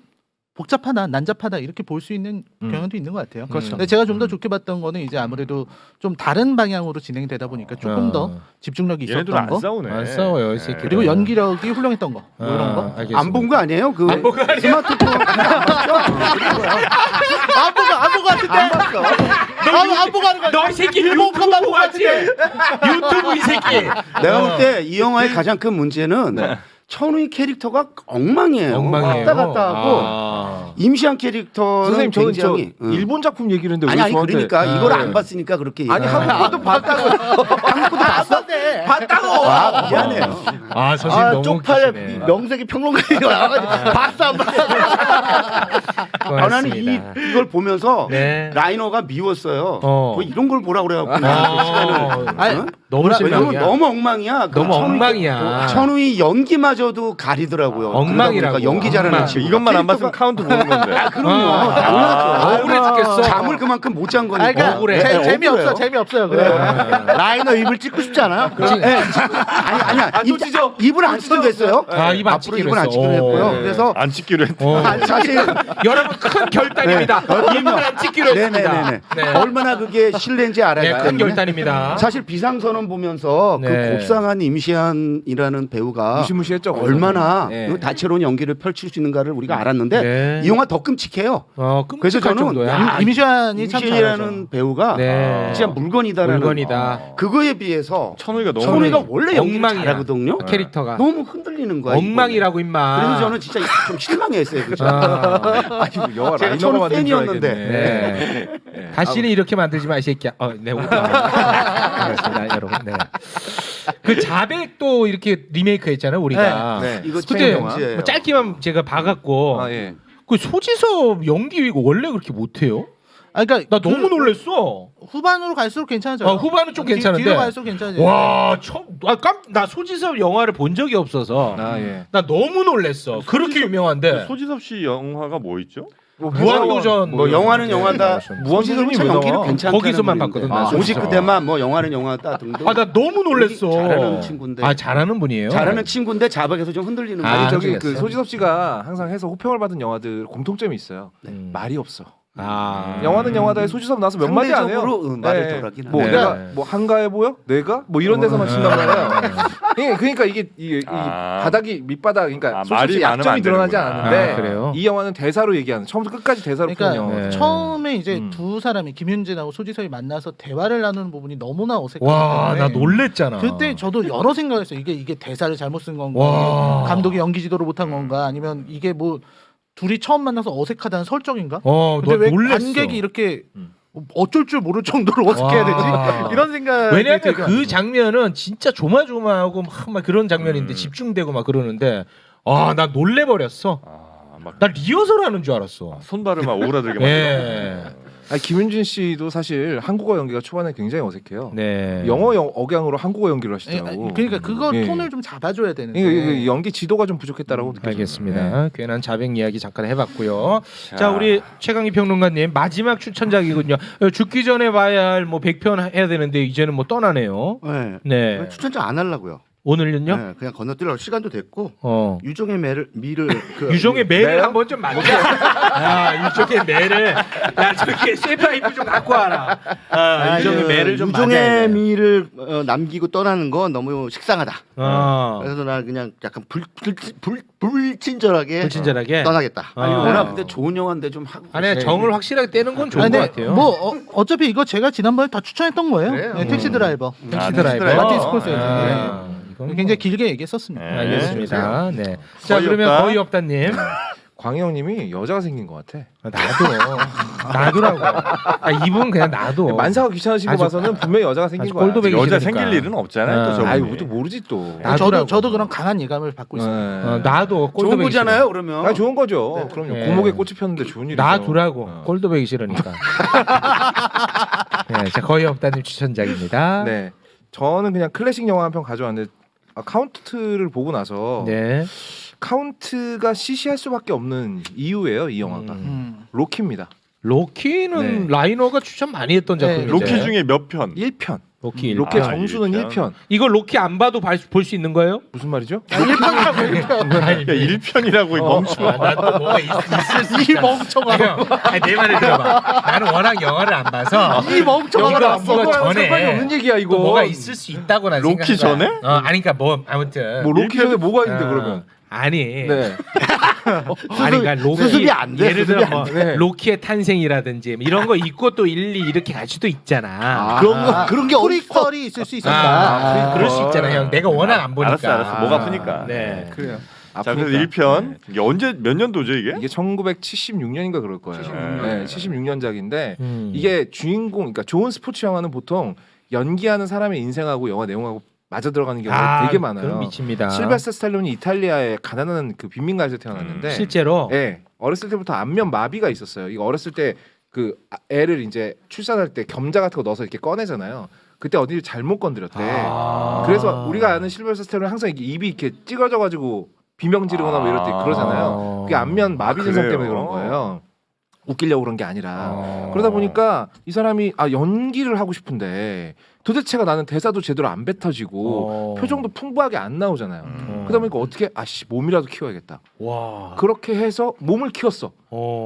Speaker 2: 복잡하다, 난잡하다 이렇게 볼 수 있는 경향도 있는 것 같아요.
Speaker 6: 그렇죠.
Speaker 2: 근데 제가 좀 더 좋게 봤던 거는 이제 아무래도 좀 다른 방향으로 진행되다 보니까 조금 더 집중력이
Speaker 1: 얘네들은
Speaker 2: 있었던
Speaker 1: 안
Speaker 2: 거,
Speaker 1: 싸우네.
Speaker 3: 안 싸워요 이 새끼.
Speaker 2: 그리고 연기력이 훌륭했던 거, 뭐 이런 거.
Speaker 5: 안 본 거 아니에요? 그
Speaker 3: 안 본 거 아니야?
Speaker 5: 스마트폰
Speaker 2: 안 보고 같은데. 안 보고 하는 거.
Speaker 3: 너 이 새끼 유튜브 보고 왔지? 유튜브 이 새끼.
Speaker 5: 내가 볼 때 이 영화의 가장 큰 문제는 천우희 캐릭터가 엉망이에요.
Speaker 3: 엉망이에요.
Speaker 5: 왔다 갔다 하고 임시한 캐릭터는
Speaker 6: 선생님 저는
Speaker 5: 굉장히
Speaker 6: 저 일본 작품 얘기를 했는데
Speaker 5: 아니
Speaker 6: 왜
Speaker 5: 아니
Speaker 6: 저한테
Speaker 5: 그러니까
Speaker 6: 네.
Speaker 5: 이걸 안 봤으니까 그렇게
Speaker 6: 아니 한국도 봤다고
Speaker 5: 한국도 봤어?
Speaker 6: 봤다고
Speaker 5: 아 미안해요.
Speaker 3: 아 선생님 너무
Speaker 5: 쪽팔
Speaker 3: 웃기시네.
Speaker 5: 명색이 평론가가 와가지고 봤어 안 봤어? 나는 이걸 보면서
Speaker 3: 네.
Speaker 5: 라이너가 미웠어요.
Speaker 3: 어.
Speaker 5: 뭐 이런 걸 보라 그래갖고 시간을.
Speaker 2: 아니,
Speaker 5: 어?
Speaker 3: 너무
Speaker 5: 왜냐면
Speaker 3: 실망이야.
Speaker 5: 너무 엉망이야. 그
Speaker 3: 너무
Speaker 5: 천우희-
Speaker 3: 엉망이야.
Speaker 5: 천우희 연기마저도 가리더라고요.
Speaker 3: 엉망이라고.
Speaker 5: 그러다 보니까 연기 잘하는
Speaker 3: 엉망.
Speaker 5: 친구.
Speaker 1: 이것만 안 봤으면 카운트 보는 건데.
Speaker 5: 아 그럼요. 당연하죠.
Speaker 3: 억울해 죽겠어.
Speaker 5: 잠을 그만큼 못 잔 거니까.
Speaker 2: 그러니까
Speaker 3: 억울해.
Speaker 5: 네,
Speaker 2: 재미없어
Speaker 5: 억울해요.
Speaker 2: 재미없어요. 그래.
Speaker 5: 라이너 입을 찍고 싶지 않아요? 아니야.
Speaker 6: 또 찢어.
Speaker 5: 입을 안 찍기로 했어요.
Speaker 3: 아, 입안
Speaker 5: 앞으로
Speaker 3: 찍기로
Speaker 5: 입을 안
Speaker 3: 했어.
Speaker 5: 찍기로 했고요.
Speaker 3: 오.
Speaker 5: 그래서
Speaker 1: 안 찍기로 했다.
Speaker 5: 아니, 사실
Speaker 3: 여러분 큰 결단입니다. 입을 안 찍기로 했습니다.
Speaker 5: 네네네.
Speaker 3: 네.
Speaker 5: 얼마나 그게 실례인지 알아야
Speaker 3: 네,
Speaker 5: 돼요.
Speaker 3: 큰 결단입니다.
Speaker 5: 사실 비상선언 보면서
Speaker 3: 네.
Speaker 5: 그 곱상한 임시한이라는 배우가
Speaker 6: 무시무시했죠. 거기서.
Speaker 5: 얼마나
Speaker 6: 네.
Speaker 5: 그 다채로운 연기를 펼칠 수 있는가를 우리가 알았는데
Speaker 3: 네.
Speaker 5: 이 영화 더 끔찍해요. 그래서
Speaker 3: 끔찍할
Speaker 5: 저는
Speaker 3: 정도야.
Speaker 2: 임시완이 참 잘하죠.
Speaker 5: 임시한이라는 배우가
Speaker 3: 네.
Speaker 5: 진짜 물건이다라는
Speaker 3: 물건이다.
Speaker 5: 그거에 비해서
Speaker 1: 천우희가 너무
Speaker 5: 천우희가 원래 연기를
Speaker 3: 엉망이야.
Speaker 5: 잘하거든요.
Speaker 3: 캐릭터가
Speaker 5: 너무 흔들리는 거야.
Speaker 3: 엉망이라고 임마.
Speaker 5: 이번에. 그래서 저는 진짜 좀 실망했어요. 그죠?
Speaker 6: 아니 뭐 영화
Speaker 5: 제가
Speaker 6: 라이너가
Speaker 5: 천우
Speaker 6: 만든 줄
Speaker 5: 팬이었는데.
Speaker 6: 알겠네.
Speaker 3: 네. 다시는 이렇게 만들지 마 이 새끼야. 네, 알겠습니다, 여러분. 네. 그 자백도 이렇게 리메이크했잖아요, 우리가.
Speaker 6: 네.
Speaker 5: 이거
Speaker 3: 그때
Speaker 5: 최근 영화예요.
Speaker 3: 뭐 짧게만 제가 봐갖고
Speaker 6: 아 예.
Speaker 3: 그 소지섭 연기 이거 원래 그렇게 못해요?
Speaker 2: 아, 그러니까
Speaker 3: 나 너무 놀랬어.
Speaker 2: 후반으로 갈수록 괜찮아져요.
Speaker 3: 후반은 좀 괜찮은데.
Speaker 2: 뒤로 갈수록 괜찮아져요.
Speaker 3: 와, 나 소지섭 영화를 본 적이 없어서
Speaker 6: 아 예.
Speaker 3: 나 너무 놀랬어. 그렇게 유명한데.
Speaker 1: 소지섭 씨 영화가 뭐 있죠?
Speaker 3: 무한도전
Speaker 5: 뭐 영화는 영화다.
Speaker 6: 무한도전이
Speaker 5: 소지섭
Speaker 6: 왜
Speaker 5: 연기를
Speaker 6: 나와?
Speaker 5: 괜찮다는
Speaker 3: 거기서만
Speaker 5: 분인데.
Speaker 3: 봤거든, 나
Speaker 5: 오직
Speaker 3: 소지섭.
Speaker 5: 그대만 뭐 영화는 영화다 등등.
Speaker 3: 아, 나 너무 놀랬어.
Speaker 5: 잘하는 친구인데.
Speaker 3: 아, 잘하는 분이에요.
Speaker 5: 잘하는 친구인데 자박에서 좀 흔들리는
Speaker 3: 아,
Speaker 5: 거예요.
Speaker 6: 아니 저기
Speaker 3: 그랬어요?
Speaker 6: 그 소지섭 씨가 항상 해서 호평을 받은 영화들 공통점이 있어요.
Speaker 3: 음.
Speaker 6: 말이 없어.
Speaker 3: 아.
Speaker 6: 영화는 영화다에 소지섭 나와서 몇 마디 안 해요.
Speaker 5: 상대적으로, 말을 덜 하긴
Speaker 6: 뭐
Speaker 3: 하네.
Speaker 6: 내가
Speaker 3: 네.
Speaker 6: 뭐 한가해 보여? 내가 뭐 이런 데서만 친단 말이에요. 그러니까 이게 이
Speaker 1: 아.
Speaker 6: 바닥이 밑바닥 그러니까
Speaker 1: 아,
Speaker 6: 소지섭
Speaker 1: 말이
Speaker 6: 씨
Speaker 1: 많으면
Speaker 6: 약점이
Speaker 1: 안
Speaker 6: 드러나지
Speaker 1: 되는구나.
Speaker 6: 않았는데
Speaker 3: 아, 그래요?
Speaker 6: 이 영화는 대사로 얘기하는 처음부터 끝까지 대사로 푸는
Speaker 2: 그러니까
Speaker 6: 영화.
Speaker 3: 네.
Speaker 2: 처음에 이제
Speaker 6: 음.
Speaker 2: 두 사람이 김윤진하고 소지섭이 만나서 대화를 나누는 부분이 너무나 어색하기
Speaker 3: 와,
Speaker 2: 때문에
Speaker 3: 나 놀랬잖아.
Speaker 2: 그때 저도 여러 생각했어요. 이게 대사를 잘못 쓴 건가,
Speaker 3: 와.
Speaker 2: 감독이 연기 지도를 못한 건가, 아니면 이게 뭐 둘이 처음 만나서 어색하다는 설정인가?
Speaker 3: 너
Speaker 2: 근데 왜
Speaker 3: 놀랬어.
Speaker 2: 관객이 이렇게
Speaker 6: 음.
Speaker 2: 어쩔 줄 모를 정도로 어색해야
Speaker 3: 와.
Speaker 2: 되지? 이런 생각.
Speaker 3: 왜냐면 그 장면은 진짜 조마조마하고 막 그런 장면인데
Speaker 1: 음.
Speaker 3: 집중되고 막 그러는데 나 놀래버렸어.
Speaker 1: 막
Speaker 3: 나 리허설 하는 줄 알았어.
Speaker 1: 손발을 막 오그라들게
Speaker 3: 예.
Speaker 6: 아니, 김윤진 씨도 사실 한국어 연기가 초반에 굉장히 어색해요.
Speaker 3: 네.
Speaker 6: 영어 억양으로 한국어 연기를 하시더라고.
Speaker 2: 그러니까 그거
Speaker 6: 예.
Speaker 2: 톤을 좀 잡아줘야 되는데.
Speaker 6: 이거 연기 지도가 좀 부족했다라고 느껴져요.
Speaker 3: 알겠습니다.
Speaker 6: 네.
Speaker 3: 괜한 자백 이야기 잠깐 해봤고요. 자, 우리 최강희 평론가님 마지막 추천작이군요. 죽기 전에 봐야 할 뭐 100편 해야 되는데 이제는 뭐 떠나네요.
Speaker 5: 네.
Speaker 3: 네.
Speaker 5: 추천장 안 하려고요.
Speaker 3: 오늘은요?
Speaker 5: 네, 그냥 건너뛰려고 시간도 됐고 유종의 미를 그
Speaker 3: 유종의 매를
Speaker 6: 매요?
Speaker 3: 한번 좀 맞자. 야, 유종의 매를. 야, 저기 쇠파이프 좀 갖고 와라. 유종의 매를 좀 맞아야
Speaker 5: 유종의
Speaker 3: 돼.
Speaker 5: 미를 남기고 떠나는 건 너무 식상하다.
Speaker 3: 어.
Speaker 5: 그래서 나 그냥 약간 불친절하게
Speaker 3: 불친절하게.
Speaker 5: 떠나겠다.
Speaker 3: 아니,
Speaker 4: 워낙 근데 좋은 영화인데 좀 하고.
Speaker 3: 아니, 정을 확실하게 떼는 건 좋은
Speaker 2: 아니,
Speaker 3: 것
Speaker 2: 근데
Speaker 3: 같아요.
Speaker 2: 뭐 어차피 이거 제가 지난번에 다 추천했던 거예요.
Speaker 5: 그래요?
Speaker 2: 네, 택시 드라이버.
Speaker 3: 택시 드라이버.
Speaker 2: 마틴 스콜세지.
Speaker 3: 이건 뭐-
Speaker 2: 굉장히 길게 얘기했었습니다.
Speaker 1: 네.
Speaker 3: 알겠습니다. 네. 자,
Speaker 1: 거의
Speaker 3: 그러면
Speaker 1: 없다.
Speaker 3: 거의 없다님.
Speaker 6: 광희형님이 여자가 생긴 것 같아.
Speaker 3: 놔두라고. 이분 그냥 놔둬.
Speaker 6: 만사가 귀찮으신 거
Speaker 3: 아주-
Speaker 6: 봐서는 분명히 여자가 생긴
Speaker 3: 아주
Speaker 6: 거야.
Speaker 3: 꼴도배기
Speaker 1: 여자
Speaker 3: 싫으니까.
Speaker 1: 생길 일은 없잖아요. 또
Speaker 6: 아이,
Speaker 1: 저분이.
Speaker 6: 또 모르지 또.
Speaker 3: 놔두라고.
Speaker 2: 저도 그런 강한 예감을 받고 있어요.
Speaker 3: 놔둬.
Speaker 4: 좋은
Speaker 3: 꼴도배기
Speaker 4: 거잖아요, 그러면.
Speaker 6: 아 좋은 거죠. 그럼요.
Speaker 3: 네.
Speaker 6: 고목에 꽃이 폈는데 좋은 일이죠.
Speaker 3: 놔두라고. 꼴도배기 싫으니까. 네, 자, 거의 없다님 추천작입니다.
Speaker 6: 네. 저는 그냥 클래식 영화 한 편 가져왔는데 카운트를 보고 나서
Speaker 3: 네.
Speaker 6: 카운트가 시시할 수밖에 없는 이유예요. 이 영화가 로키입니다.
Speaker 3: 로키는
Speaker 6: 네.
Speaker 3: 라이너가 추천 많이 했던
Speaker 2: 네,
Speaker 3: 작품인데.
Speaker 1: 로키 중에 몇 편?
Speaker 6: 1편.
Speaker 3: 로키 일
Speaker 6: 로키의
Speaker 3: 편.
Speaker 6: 정수는
Speaker 1: 1편.
Speaker 6: 1편.
Speaker 3: 이거 로키 안 봐도 볼 수 있는 거예요?
Speaker 6: 무슨 말이죠?
Speaker 1: 야 1편이라고 이 멍청아.
Speaker 3: 나도 뭐가 있을 수 있잖아.
Speaker 2: 멍청아.
Speaker 3: 내 말을 들어봐. 나는 워낙 영화를 안 봐서
Speaker 2: 이 멍청아가
Speaker 3: 이거
Speaker 2: 났어.
Speaker 3: 이거 전에
Speaker 6: 상관이 없는 얘기야 이거.
Speaker 3: 또 뭐가 있을 수 있다고 난
Speaker 1: 로키
Speaker 3: 생각한 거야.
Speaker 1: 전에?
Speaker 3: 아니 그러니까 뭐 아무튼
Speaker 6: 뭐 로키 전에 뭐가 있는데
Speaker 3: 어,
Speaker 6: 그러면?
Speaker 3: 아니
Speaker 6: 네.
Speaker 3: 아니 그러니까 로키
Speaker 5: 수습이 안 돼,
Speaker 3: 예를 들어
Speaker 5: 수습이
Speaker 3: 뭐
Speaker 5: 안
Speaker 6: 돼.
Speaker 3: 로키의 탄생이라든지 이런 거 있고 또 일리 이렇게 갈 수도 있잖아.
Speaker 5: 그런 게 어딨어?
Speaker 2: 프리퀄이 있을 수 있었다.
Speaker 3: 그럴 수 있잖아 형. 내가 워낙 안 보니까.
Speaker 1: 알았어. 목 아프니까.
Speaker 3: 네.
Speaker 6: 그래요.
Speaker 1: 자, 그래서
Speaker 6: 아프니까.
Speaker 1: 1편
Speaker 6: 네.
Speaker 1: 이게 언제 몇 년도죠 이게?
Speaker 6: 이게 1976년인가 그럴 거예요.
Speaker 1: 76년.
Speaker 6: 네, 76년작인데
Speaker 3: 음.
Speaker 6: 이게 주인공, 그러니까 좋은 스포츠 영화는 보통 연기하는 사람의 인생하고 영화 내용하고 맞아 들어가는 경우가 되게 많아요.
Speaker 3: 그럼 미칩니다.
Speaker 6: 실베스터 스탈론이 이탈리아의 가난한 그 빈민가에서 태어났는데,
Speaker 3: 실제로
Speaker 6: 네, 어렸을 때부터 안면 마비가 있었어요. 이거 어렸을 때 그 애를 이제 출산할 때 겸자 같은 거 넣어서 이렇게 꺼내잖아요. 그때 어디를 잘못 건드렸대. 그래서 우리가 아는 실베스터 스탈론은 항상 이게 입이 이렇게 찌그러져가지고 비명 지르거나 뭐 이럴 때 그러잖아요. 그게 안면 마비 증상
Speaker 1: 그래요?
Speaker 6: 때문에 그런 거예요. 웃기려고 그런 게 아니라. 그러다 보니까 이 사람이 연기를 하고 싶은데 도대체가 나는 대사도 제대로 안 뱉어지고 표정도 풍부하게 안 나오잖아요. 그러다 보니까 어떻게 몸이라도 키워야겠다.
Speaker 3: 와.
Speaker 6: 그렇게 해서 몸을 키웠어.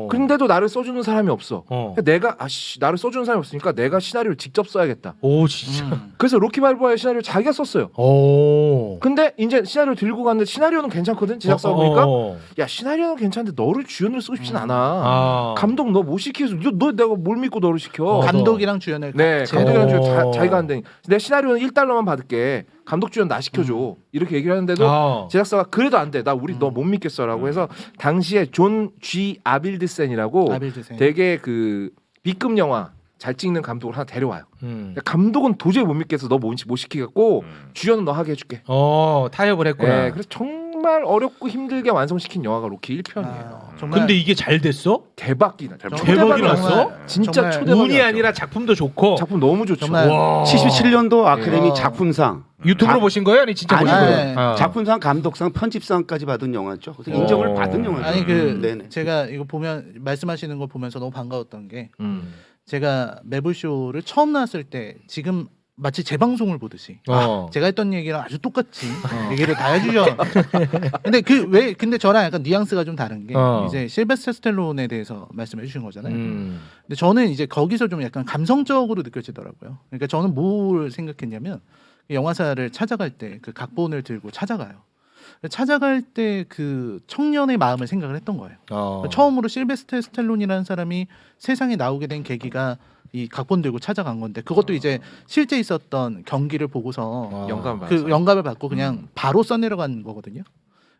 Speaker 6: 근데도 나를 써주는 사람이 없어. 그러니까 내가 나를 써주는 사람이 없으니까 내가 시나리오를 직접 써야겠다.
Speaker 3: 오 진짜.
Speaker 6: 그래서 로키 발보아의 시나리오 자기가 썼어요.
Speaker 3: 오.
Speaker 6: 근데 이제 시나리오 들고 갔는데 시나리오는 괜찮거든. 제작사 보니까 야 시나리오는 괜찮은데 너를 주연으로 쓰고 싶진 않아. 감독 너 못 시키겠어. 너 내가 뭘 믿고 너를 시켜.
Speaker 2: 감독이랑 주연을
Speaker 6: 네,
Speaker 2: 같이
Speaker 6: 감독이랑
Speaker 2: 해야
Speaker 6: 주연 자기가 안 되니. 내 시나리오는 1달러만 받을게. 감독 주연 나 시켜줘. 이렇게 얘기를 하는데도 제작사가 그래도 안 돼. 나 우리 너 못 믿겠어라고 해서 당시에 존 G 아빌드센이라고
Speaker 2: 아빌드센.
Speaker 6: 되게 그 B급 영화 잘 찍는 감독을 하나 데려와요.
Speaker 3: 음.
Speaker 6: 감독은 도저히 못 믿겠어. 너 못 시키겠고 주연은 너 하게 해줄게.
Speaker 3: 타협을 했구나.
Speaker 6: 네, 그래서 정말 어렵고 힘들게 완성시킨 영화가 로키 1편이에요.
Speaker 2: 정말
Speaker 3: 근데 이게 잘 됐어?
Speaker 6: 대박이나.
Speaker 3: 대박이 났어?
Speaker 6: 진짜
Speaker 2: 정말
Speaker 6: 초대박이
Speaker 3: 운이
Speaker 6: 났죠.
Speaker 3: 아니라 작품도 좋고.
Speaker 6: 작품 너무 좋죠.
Speaker 2: 정말
Speaker 3: 와.
Speaker 4: 77년도 아카데미
Speaker 2: 와.
Speaker 4: 작품상,
Speaker 3: 유튜브로 보신 거예요? 아니 진짜
Speaker 4: 아니,
Speaker 3: 보신 거예요?
Speaker 2: 네.
Speaker 4: 작품상, 감독상, 편집상까지 받은 영화죠. 그래서 인정을 받은 영화죠.
Speaker 2: 아니
Speaker 4: 네네.
Speaker 2: 제가 이거 보면 말씀하시는 거 보면서 너무 반가웠던 게
Speaker 6: 음.
Speaker 2: 제가 매불쇼를 처음 나왔을 때 지금 마치 재방송을 보듯이 제가 했던 얘기랑 아주 똑같이 얘기를 다 해주죠. 근데 저랑 약간 뉘앙스가 좀 다른 게 이제 실베스터 스텔론에 대해서 말씀해 주신 거잖아요. 근데 저는 이제 거기서 좀 약간 감성적으로 느껴지더라고요. 그러니까 저는 뭘 생각했냐면 영화사를 찾아갈 때 그 각본을 들고 찾아가요. 찾아갈 때 그 청년의 마음을 생각을 했던 거예요. 처음으로 실베스터 스텔론이라는 사람이 세상에 나오게 된 계기가 이 각본 들고 찾아간 건데 그것도 이제 실제 있었던 경기를 보고서 영감을 받고 그냥 바로 써내려간 거거든요.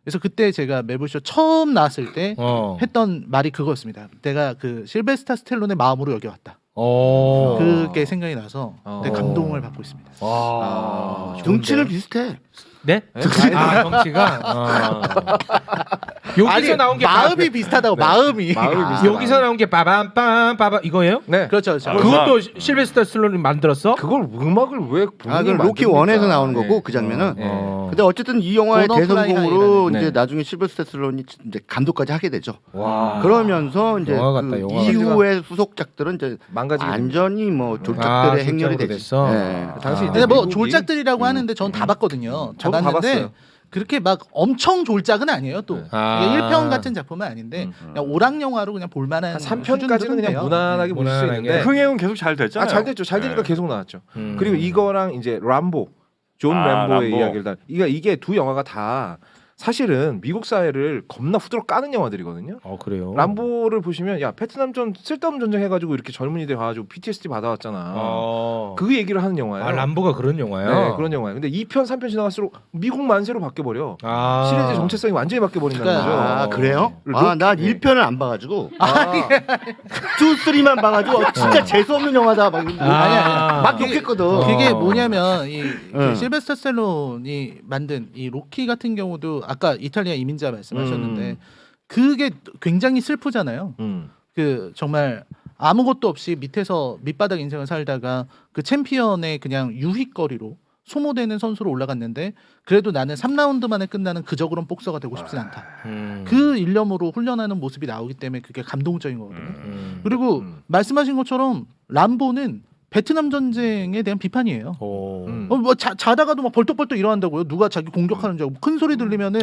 Speaker 2: 그래서 그때 제가 매불쇼 처음 나왔을 때 했던 말이 그거였습니다. 내가 그 실베스터 스텔론의 마음으로 여기 왔다. 그게 생각이 나서 되게 감동을 받고 있습니다.
Speaker 5: 등치는 비슷해.
Speaker 3: 네? 정치가 여기서 나온 게
Speaker 2: 마음이 비슷하다고 마음이.
Speaker 3: 여기서 나온 게 빠밤빰 빠밤 이거예요?
Speaker 6: 네.
Speaker 2: 그렇죠. 그렇죠.
Speaker 3: 그것도 실베스터 스탈론이 만들었어?
Speaker 6: 그걸 음악을 왜 본인이
Speaker 5: 그 로키
Speaker 6: 만듭니까?
Speaker 5: 1에서 나오는 거고
Speaker 6: 네.
Speaker 5: 그 장면은.
Speaker 6: 네.
Speaker 5: 근데 어쨌든 이 영화의
Speaker 2: 버너플라이
Speaker 5: 대성공으로
Speaker 6: 하이라는.
Speaker 5: 이제
Speaker 6: 네.
Speaker 5: 나중에 실버스터 스탈론이 이제 감독까지 하게 되죠.
Speaker 6: 와.
Speaker 5: 그러면서 이제
Speaker 3: 영화 같다,
Speaker 5: 그
Speaker 3: 영화.
Speaker 5: 이후의 후속작들은 이제
Speaker 6: 망가지게
Speaker 5: 완전히 뭐 졸작들의 행렬이 되지.
Speaker 3: 됐어.
Speaker 5: 네.
Speaker 6: 당시 이제
Speaker 2: 근데 뭐
Speaker 6: 미국이-
Speaker 2: 졸작들이라고 하는데 전 다 봤거든요. 다
Speaker 6: 저도 다
Speaker 2: 봤는데
Speaker 6: 봤어요.
Speaker 2: 그렇게 막 엄청 졸작은 아니에요. 또
Speaker 6: 네.
Speaker 2: 이게 1편 같은 작품은 아닌데 그냥 오락 영화로 그냥 볼만한
Speaker 6: 한 3편까지는 그냥 무난하게 볼 수
Speaker 3: 무난하게.
Speaker 6: 있는데
Speaker 1: 흥행은 계속 잘 됐잖아요.
Speaker 6: 잘 됐죠. 잘 되니까
Speaker 1: 네.
Speaker 6: 계속 나왔죠. 그리고 이거랑 이제 람보, 존
Speaker 1: 아,
Speaker 6: 람보의
Speaker 1: 람보.
Speaker 6: 이야기를 다 이게 두 영화가 다 사실은 미국 사회를 겁나 후드러 까는 영화들이거든요.
Speaker 3: 그래요?
Speaker 6: 람보를 보시면 야 베트남전 쓸데없는 전쟁 해가지고 이렇게 젊은이들 가가지고 PTSD 받아왔잖아. 그 얘기를 하는 영화예요.
Speaker 3: 람보가 그런 영화예요?
Speaker 6: 네, 그런 영화예요. 근데 2편, 3편 지나갈수록 미국 만세로 바뀌어 버려. 시리즈 정체성이 완전히 바뀌어 버린다는 거죠.
Speaker 5: 아 그래요?
Speaker 6: 로키-
Speaker 5: 난 1편을 안 봐가지고 2, 3만 봐가지고 진짜 재수 없는 영화다 막, 막 욕했거든.
Speaker 2: 그게 뭐냐면 이
Speaker 5: 응.
Speaker 2: 실베스터 스텔론이 만든 이 로키 같은 경우도 아까 이탈리아 이민자 말씀하셨는데 그게 굉장히 슬프잖아요. 그 정말 아무것도 없이 밑에서 밑바닥 인생을 살다가 그 챔피언의 그냥 유희거리로 소모되는 선수로 올라갔는데 그래도 나는 3라운드 만에 끝나는 그저그런 복서가 되고 싶진 않다. 그 일념으로 훈련하는 모습이 나오기 때문에 그게 감동적인 거거든요. 그리고 말씀하신 것처럼 람보는 베트남 전쟁에 대한 비판이에요. 뭐 자다가도 막 벌떡벌떡 일어난다고요. 누가 자기 공격하는 줄 알고 큰 소리 들리면은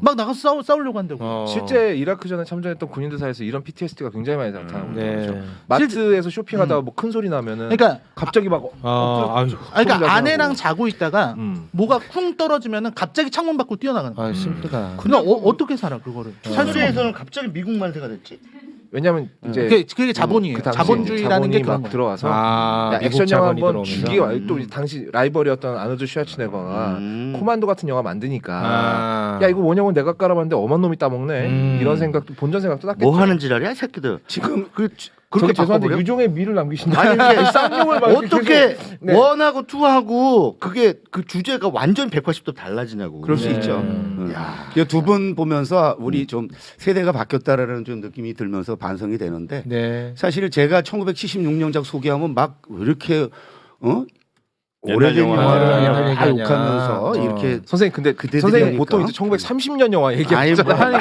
Speaker 2: 막 나가서 싸우려고 한다고.
Speaker 6: 실제 이라크전에 참전했던 군인들 사이에서 이런 PTSD가 굉장히 많이 나타나고
Speaker 3: 네.
Speaker 6: 있죠. 마트에서 쇼핑하다가 뭐 큰 소리 나면은
Speaker 2: 그러니까
Speaker 6: 갑자기 막
Speaker 2: 그러니까 아내랑 자고 있다가
Speaker 6: 음.
Speaker 2: 뭐가 쿵 떨어지면은 갑자기 창문 밖으로 뛰어나가는 거야.
Speaker 3: 슬프다.
Speaker 2: 그러니까 어떻게 살아 그거를? 살 수가 없는
Speaker 5: 한국에서는 갑자기 미국 만세가 됐지.
Speaker 6: 왜냐면 이제
Speaker 2: 그게 자본이에요.
Speaker 6: 그 당시에
Speaker 2: 자본주의라는 게
Speaker 6: 자본이
Speaker 2: 그런
Speaker 6: 막
Speaker 2: 거예요.
Speaker 6: 들어와서
Speaker 3: 아,
Speaker 6: 야,
Speaker 3: 미국
Speaker 6: 액션 영화
Speaker 3: 자본이
Speaker 6: 한번
Speaker 3: 들어오면서.
Speaker 6: 죽이고 또 당시 라이벌이었던 아노드 슈와츠네거가 코만도 같은 영화 만드니까
Speaker 3: 아.
Speaker 6: 야 이거 원형은 내가 깔아봤는데 엄한 놈이 따먹네 이런 생각도 본전 생각도 났겠죠.
Speaker 5: 뭐 하는 짓이야, 이 새끼들. 지금 그렇게
Speaker 6: 저기 죄송한데
Speaker 5: 바꿔버려?
Speaker 6: 유종의 미를 남기신다.
Speaker 5: 아니 이게
Speaker 6: 쌍욕을 막
Speaker 5: 어떻게
Speaker 6: 계속- 네.
Speaker 5: 원하고 투하고 그게 그 주제가 완전 180도 달라지냐고.
Speaker 4: 그럴 수
Speaker 6: 네.
Speaker 4: 있죠.
Speaker 5: 야.
Speaker 4: 두 분 보면서 우리 좀 세대가 바뀌었다라는 좀 느낌이 들면서 반성이 되는데
Speaker 3: 네.
Speaker 4: 사실 제가 1976년작 소개하면 막 왜 이렇게
Speaker 1: 옛날
Speaker 4: 오래된
Speaker 1: 영화.
Speaker 4: 영화를
Speaker 3: 옛날
Speaker 4: 다
Speaker 3: 얘기하냐.
Speaker 4: 욕하면서 이렇게
Speaker 6: 선생님 근데
Speaker 4: 그대들이
Speaker 6: 선생님
Speaker 4: 하니까.
Speaker 6: 보통 이제 1930년 영화
Speaker 5: 아니
Speaker 6: 얘기하잖아요.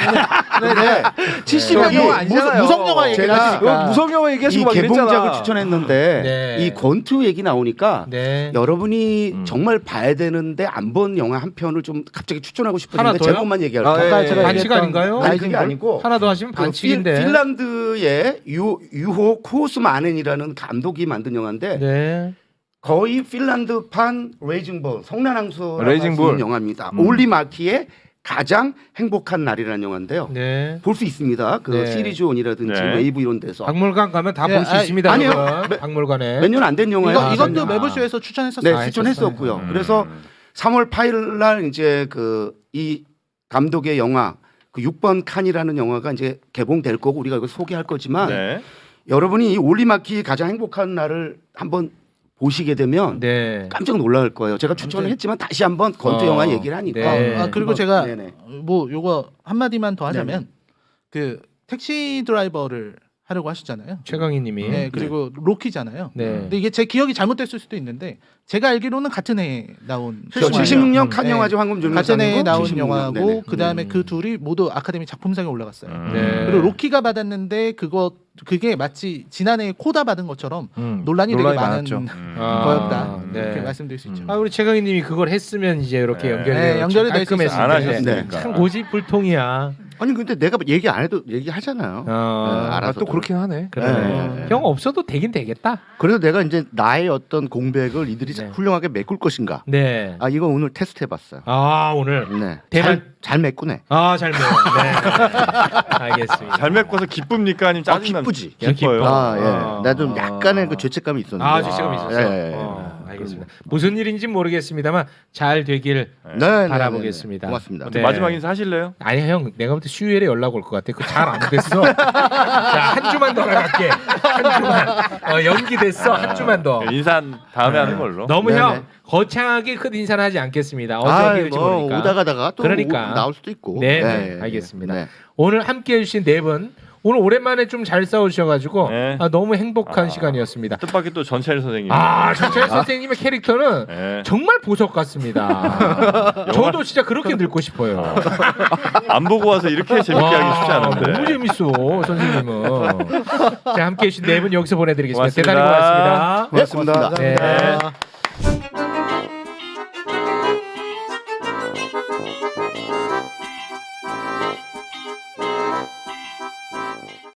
Speaker 4: 네.
Speaker 6: 70년 영화 아니잖아요.
Speaker 2: 무성 영화 얘기를
Speaker 4: 제가
Speaker 2: 하시니까.
Speaker 6: 무성 영화
Speaker 4: 이
Speaker 6: 얘기하시고 막
Speaker 4: 개봉작을
Speaker 6: 이랬잖아.
Speaker 4: 추천했는데
Speaker 3: 네.
Speaker 4: 이 권투 얘기 나오니까
Speaker 3: 네.
Speaker 4: 여러분이 정말 봐야 되는데 안 본 영화 한 편을 좀 갑자기 추천하고
Speaker 3: 하나
Speaker 4: 싶은데
Speaker 3: 더요?
Speaker 4: 제목만 얘기할게요.
Speaker 6: 아, 예, 예.
Speaker 3: 반칙 아닌가요?
Speaker 4: 아니 그게 아니고
Speaker 3: 하나 더 하시면
Speaker 4: 그
Speaker 3: 반칙인데.
Speaker 4: 핀란드의 유호 쿠오스마넨이라는 감독이 만든 영화인데
Speaker 3: 네.
Speaker 4: 거의 핀란드판 레이징볼 성난항소라고
Speaker 6: 레이징
Speaker 4: 할수 있는
Speaker 6: 볼.
Speaker 4: 영화입니다. 올리 마키의 가장 행복한 날이라는 영화인데요.
Speaker 3: 네.
Speaker 4: 볼 수 있습니다. 그
Speaker 3: 네.
Speaker 4: 시리즈온이라든지
Speaker 1: 네.
Speaker 4: 웨이브 이런 데서
Speaker 3: 박물관 가면 다
Speaker 2: 예,
Speaker 3: 볼 수
Speaker 2: 아니,
Speaker 3: 있습니다.
Speaker 4: 아니요.
Speaker 3: 그건. 박물관에.
Speaker 4: 몇 년 안 된 영화예요.
Speaker 2: 이것도
Speaker 3: 아.
Speaker 2: 매불쇼에서 추천했었어요.
Speaker 4: 네, 추천했었고요.
Speaker 1: 음.
Speaker 4: 그래서 3월 8일 날 이제 그 이 감독의 영화 그 6번 칸이라는 영화가 이제 개봉될 거고 우리가 이걸 소개할 거지만
Speaker 1: 네.
Speaker 4: 여러분이 이 올리마키 가장 행복한 날을 한번 보시게 되면
Speaker 3: 네.
Speaker 4: 깜짝 놀랄 거예요. 제가 추천을 했지만 다시 한번 권투 영화 얘기를 하니까.
Speaker 3: 네.
Speaker 2: 그리고 제가
Speaker 4: 네네.
Speaker 2: 뭐 요거 한마디만 더 하자면 그 택시 드라이버를 하려고 하시잖아요.
Speaker 3: 최강희님이.
Speaker 2: 네, 그리고 로키잖아요.
Speaker 3: 네.
Speaker 2: 근데 이게 제 기억이 잘못됐을 수도 있는데 제가 알기로는 같은 해에 나온
Speaker 4: 그렇죠.
Speaker 2: 영화예요.
Speaker 4: 76년 칸
Speaker 2: 네.
Speaker 4: 영화죠. 황금
Speaker 2: 같은 해에
Speaker 4: 조명상이고
Speaker 2: 나온
Speaker 4: 76년.
Speaker 2: 영화고
Speaker 4: 네네.
Speaker 2: 그 다음에 그 둘이 모두 아카데미 작품상에 올라갔어요.
Speaker 3: 네.
Speaker 2: 그리고 로키가 받았는데 그게 마치 지난해 코다 받은 것처럼 논란이 되게 많은
Speaker 6: 많았죠.
Speaker 3: 아,
Speaker 2: 거였다.
Speaker 3: 네.
Speaker 2: 이렇게 말씀드릴 수 있죠.
Speaker 3: 아 우리 최강희님이 그걸 했으면 이제 이렇게
Speaker 1: 네.
Speaker 3: 연결이
Speaker 2: 네, 연결이 될수 있어요.
Speaker 1: 안
Speaker 3: 깔끔했는데.
Speaker 1: 하셨으니까.
Speaker 3: 참 고집불통이야.
Speaker 5: 아니 근데 내가 얘기 안 해도 얘기하잖아요.
Speaker 3: 어.
Speaker 5: 알아서
Speaker 6: 또 그렇긴 하네.
Speaker 3: 그러네.
Speaker 5: 네.
Speaker 3: 형 없어도 되긴 되겠다.
Speaker 5: 그래서 내가 이제 나의 어떤 공백을 이들이
Speaker 3: 네.
Speaker 5: 훌륭하게 메꿀 것인가.
Speaker 3: 네.
Speaker 5: 아 이거 오늘 테스트 해봤어요.
Speaker 3: 아 오늘.
Speaker 5: 네.
Speaker 3: 대만-
Speaker 5: 잘 메꾸네.
Speaker 3: 아 잘 매워. 네. 알겠습니다.
Speaker 1: 잘 메꿔서 기쁩니까 아니면 짜증나?
Speaker 5: 기쁘지.
Speaker 1: 기뻐요.
Speaker 5: 아 예.
Speaker 3: 아.
Speaker 5: 나 좀 약간의 그 죄책감이 있었는데.
Speaker 3: 아 죄책감이 있었어.
Speaker 5: 예, 예.
Speaker 3: 알겠습니다. 무슨 일인지 모르겠습니만 잘 되길
Speaker 5: 네,
Speaker 3: 바라보겠습니다.
Speaker 5: 고맙습니다.
Speaker 3: 네.
Speaker 1: 마지막 인사 하실래요?
Speaker 3: 아니 형 내가 볼 때 수요일에 연락 올 것 같아. 그거 잘 안 됐어. 자, 한 주만 더 나갈게. 한 주만. 연기됐어. 한 주만 더.
Speaker 1: 인사 다음에 하는 걸로.
Speaker 3: 너무
Speaker 5: 네네.
Speaker 3: 형 거창하게 큰 인사는 하지 않겠습니다. 어디
Speaker 5: 아,
Speaker 3: 될지
Speaker 5: 뭐
Speaker 3: 모르니까.
Speaker 5: 오다 가다가 또
Speaker 3: 그러니까.
Speaker 5: 나올 수도 있고.
Speaker 3: 네,
Speaker 5: 예,
Speaker 3: 네,
Speaker 5: 예,
Speaker 3: 알겠습니다.
Speaker 5: 네.
Speaker 3: 오늘 함께 해주신 네 분 오늘 오랜만에 좀 잘 싸우셔가지고
Speaker 1: 네.
Speaker 3: 너무 행복한 시간이었습니다.
Speaker 1: 뜻밖의 또 전철 선생님.
Speaker 3: 정철 선생님의 캐릭터는
Speaker 1: 네.
Speaker 3: 정말 보석 같습니다. 저도 진짜 그렇게 늙고 싶어요.
Speaker 1: 안 보고 와서 이렇게 재밌게 하기 쉽지 않은데.
Speaker 3: 너무 재밌어 선생님은. 자 함께 해주신 네 분 여기서 보내드리겠습니다.
Speaker 1: 고맙습니다.
Speaker 3: 대단히 고맙습니다.
Speaker 5: 고맙습니다.
Speaker 3: 네.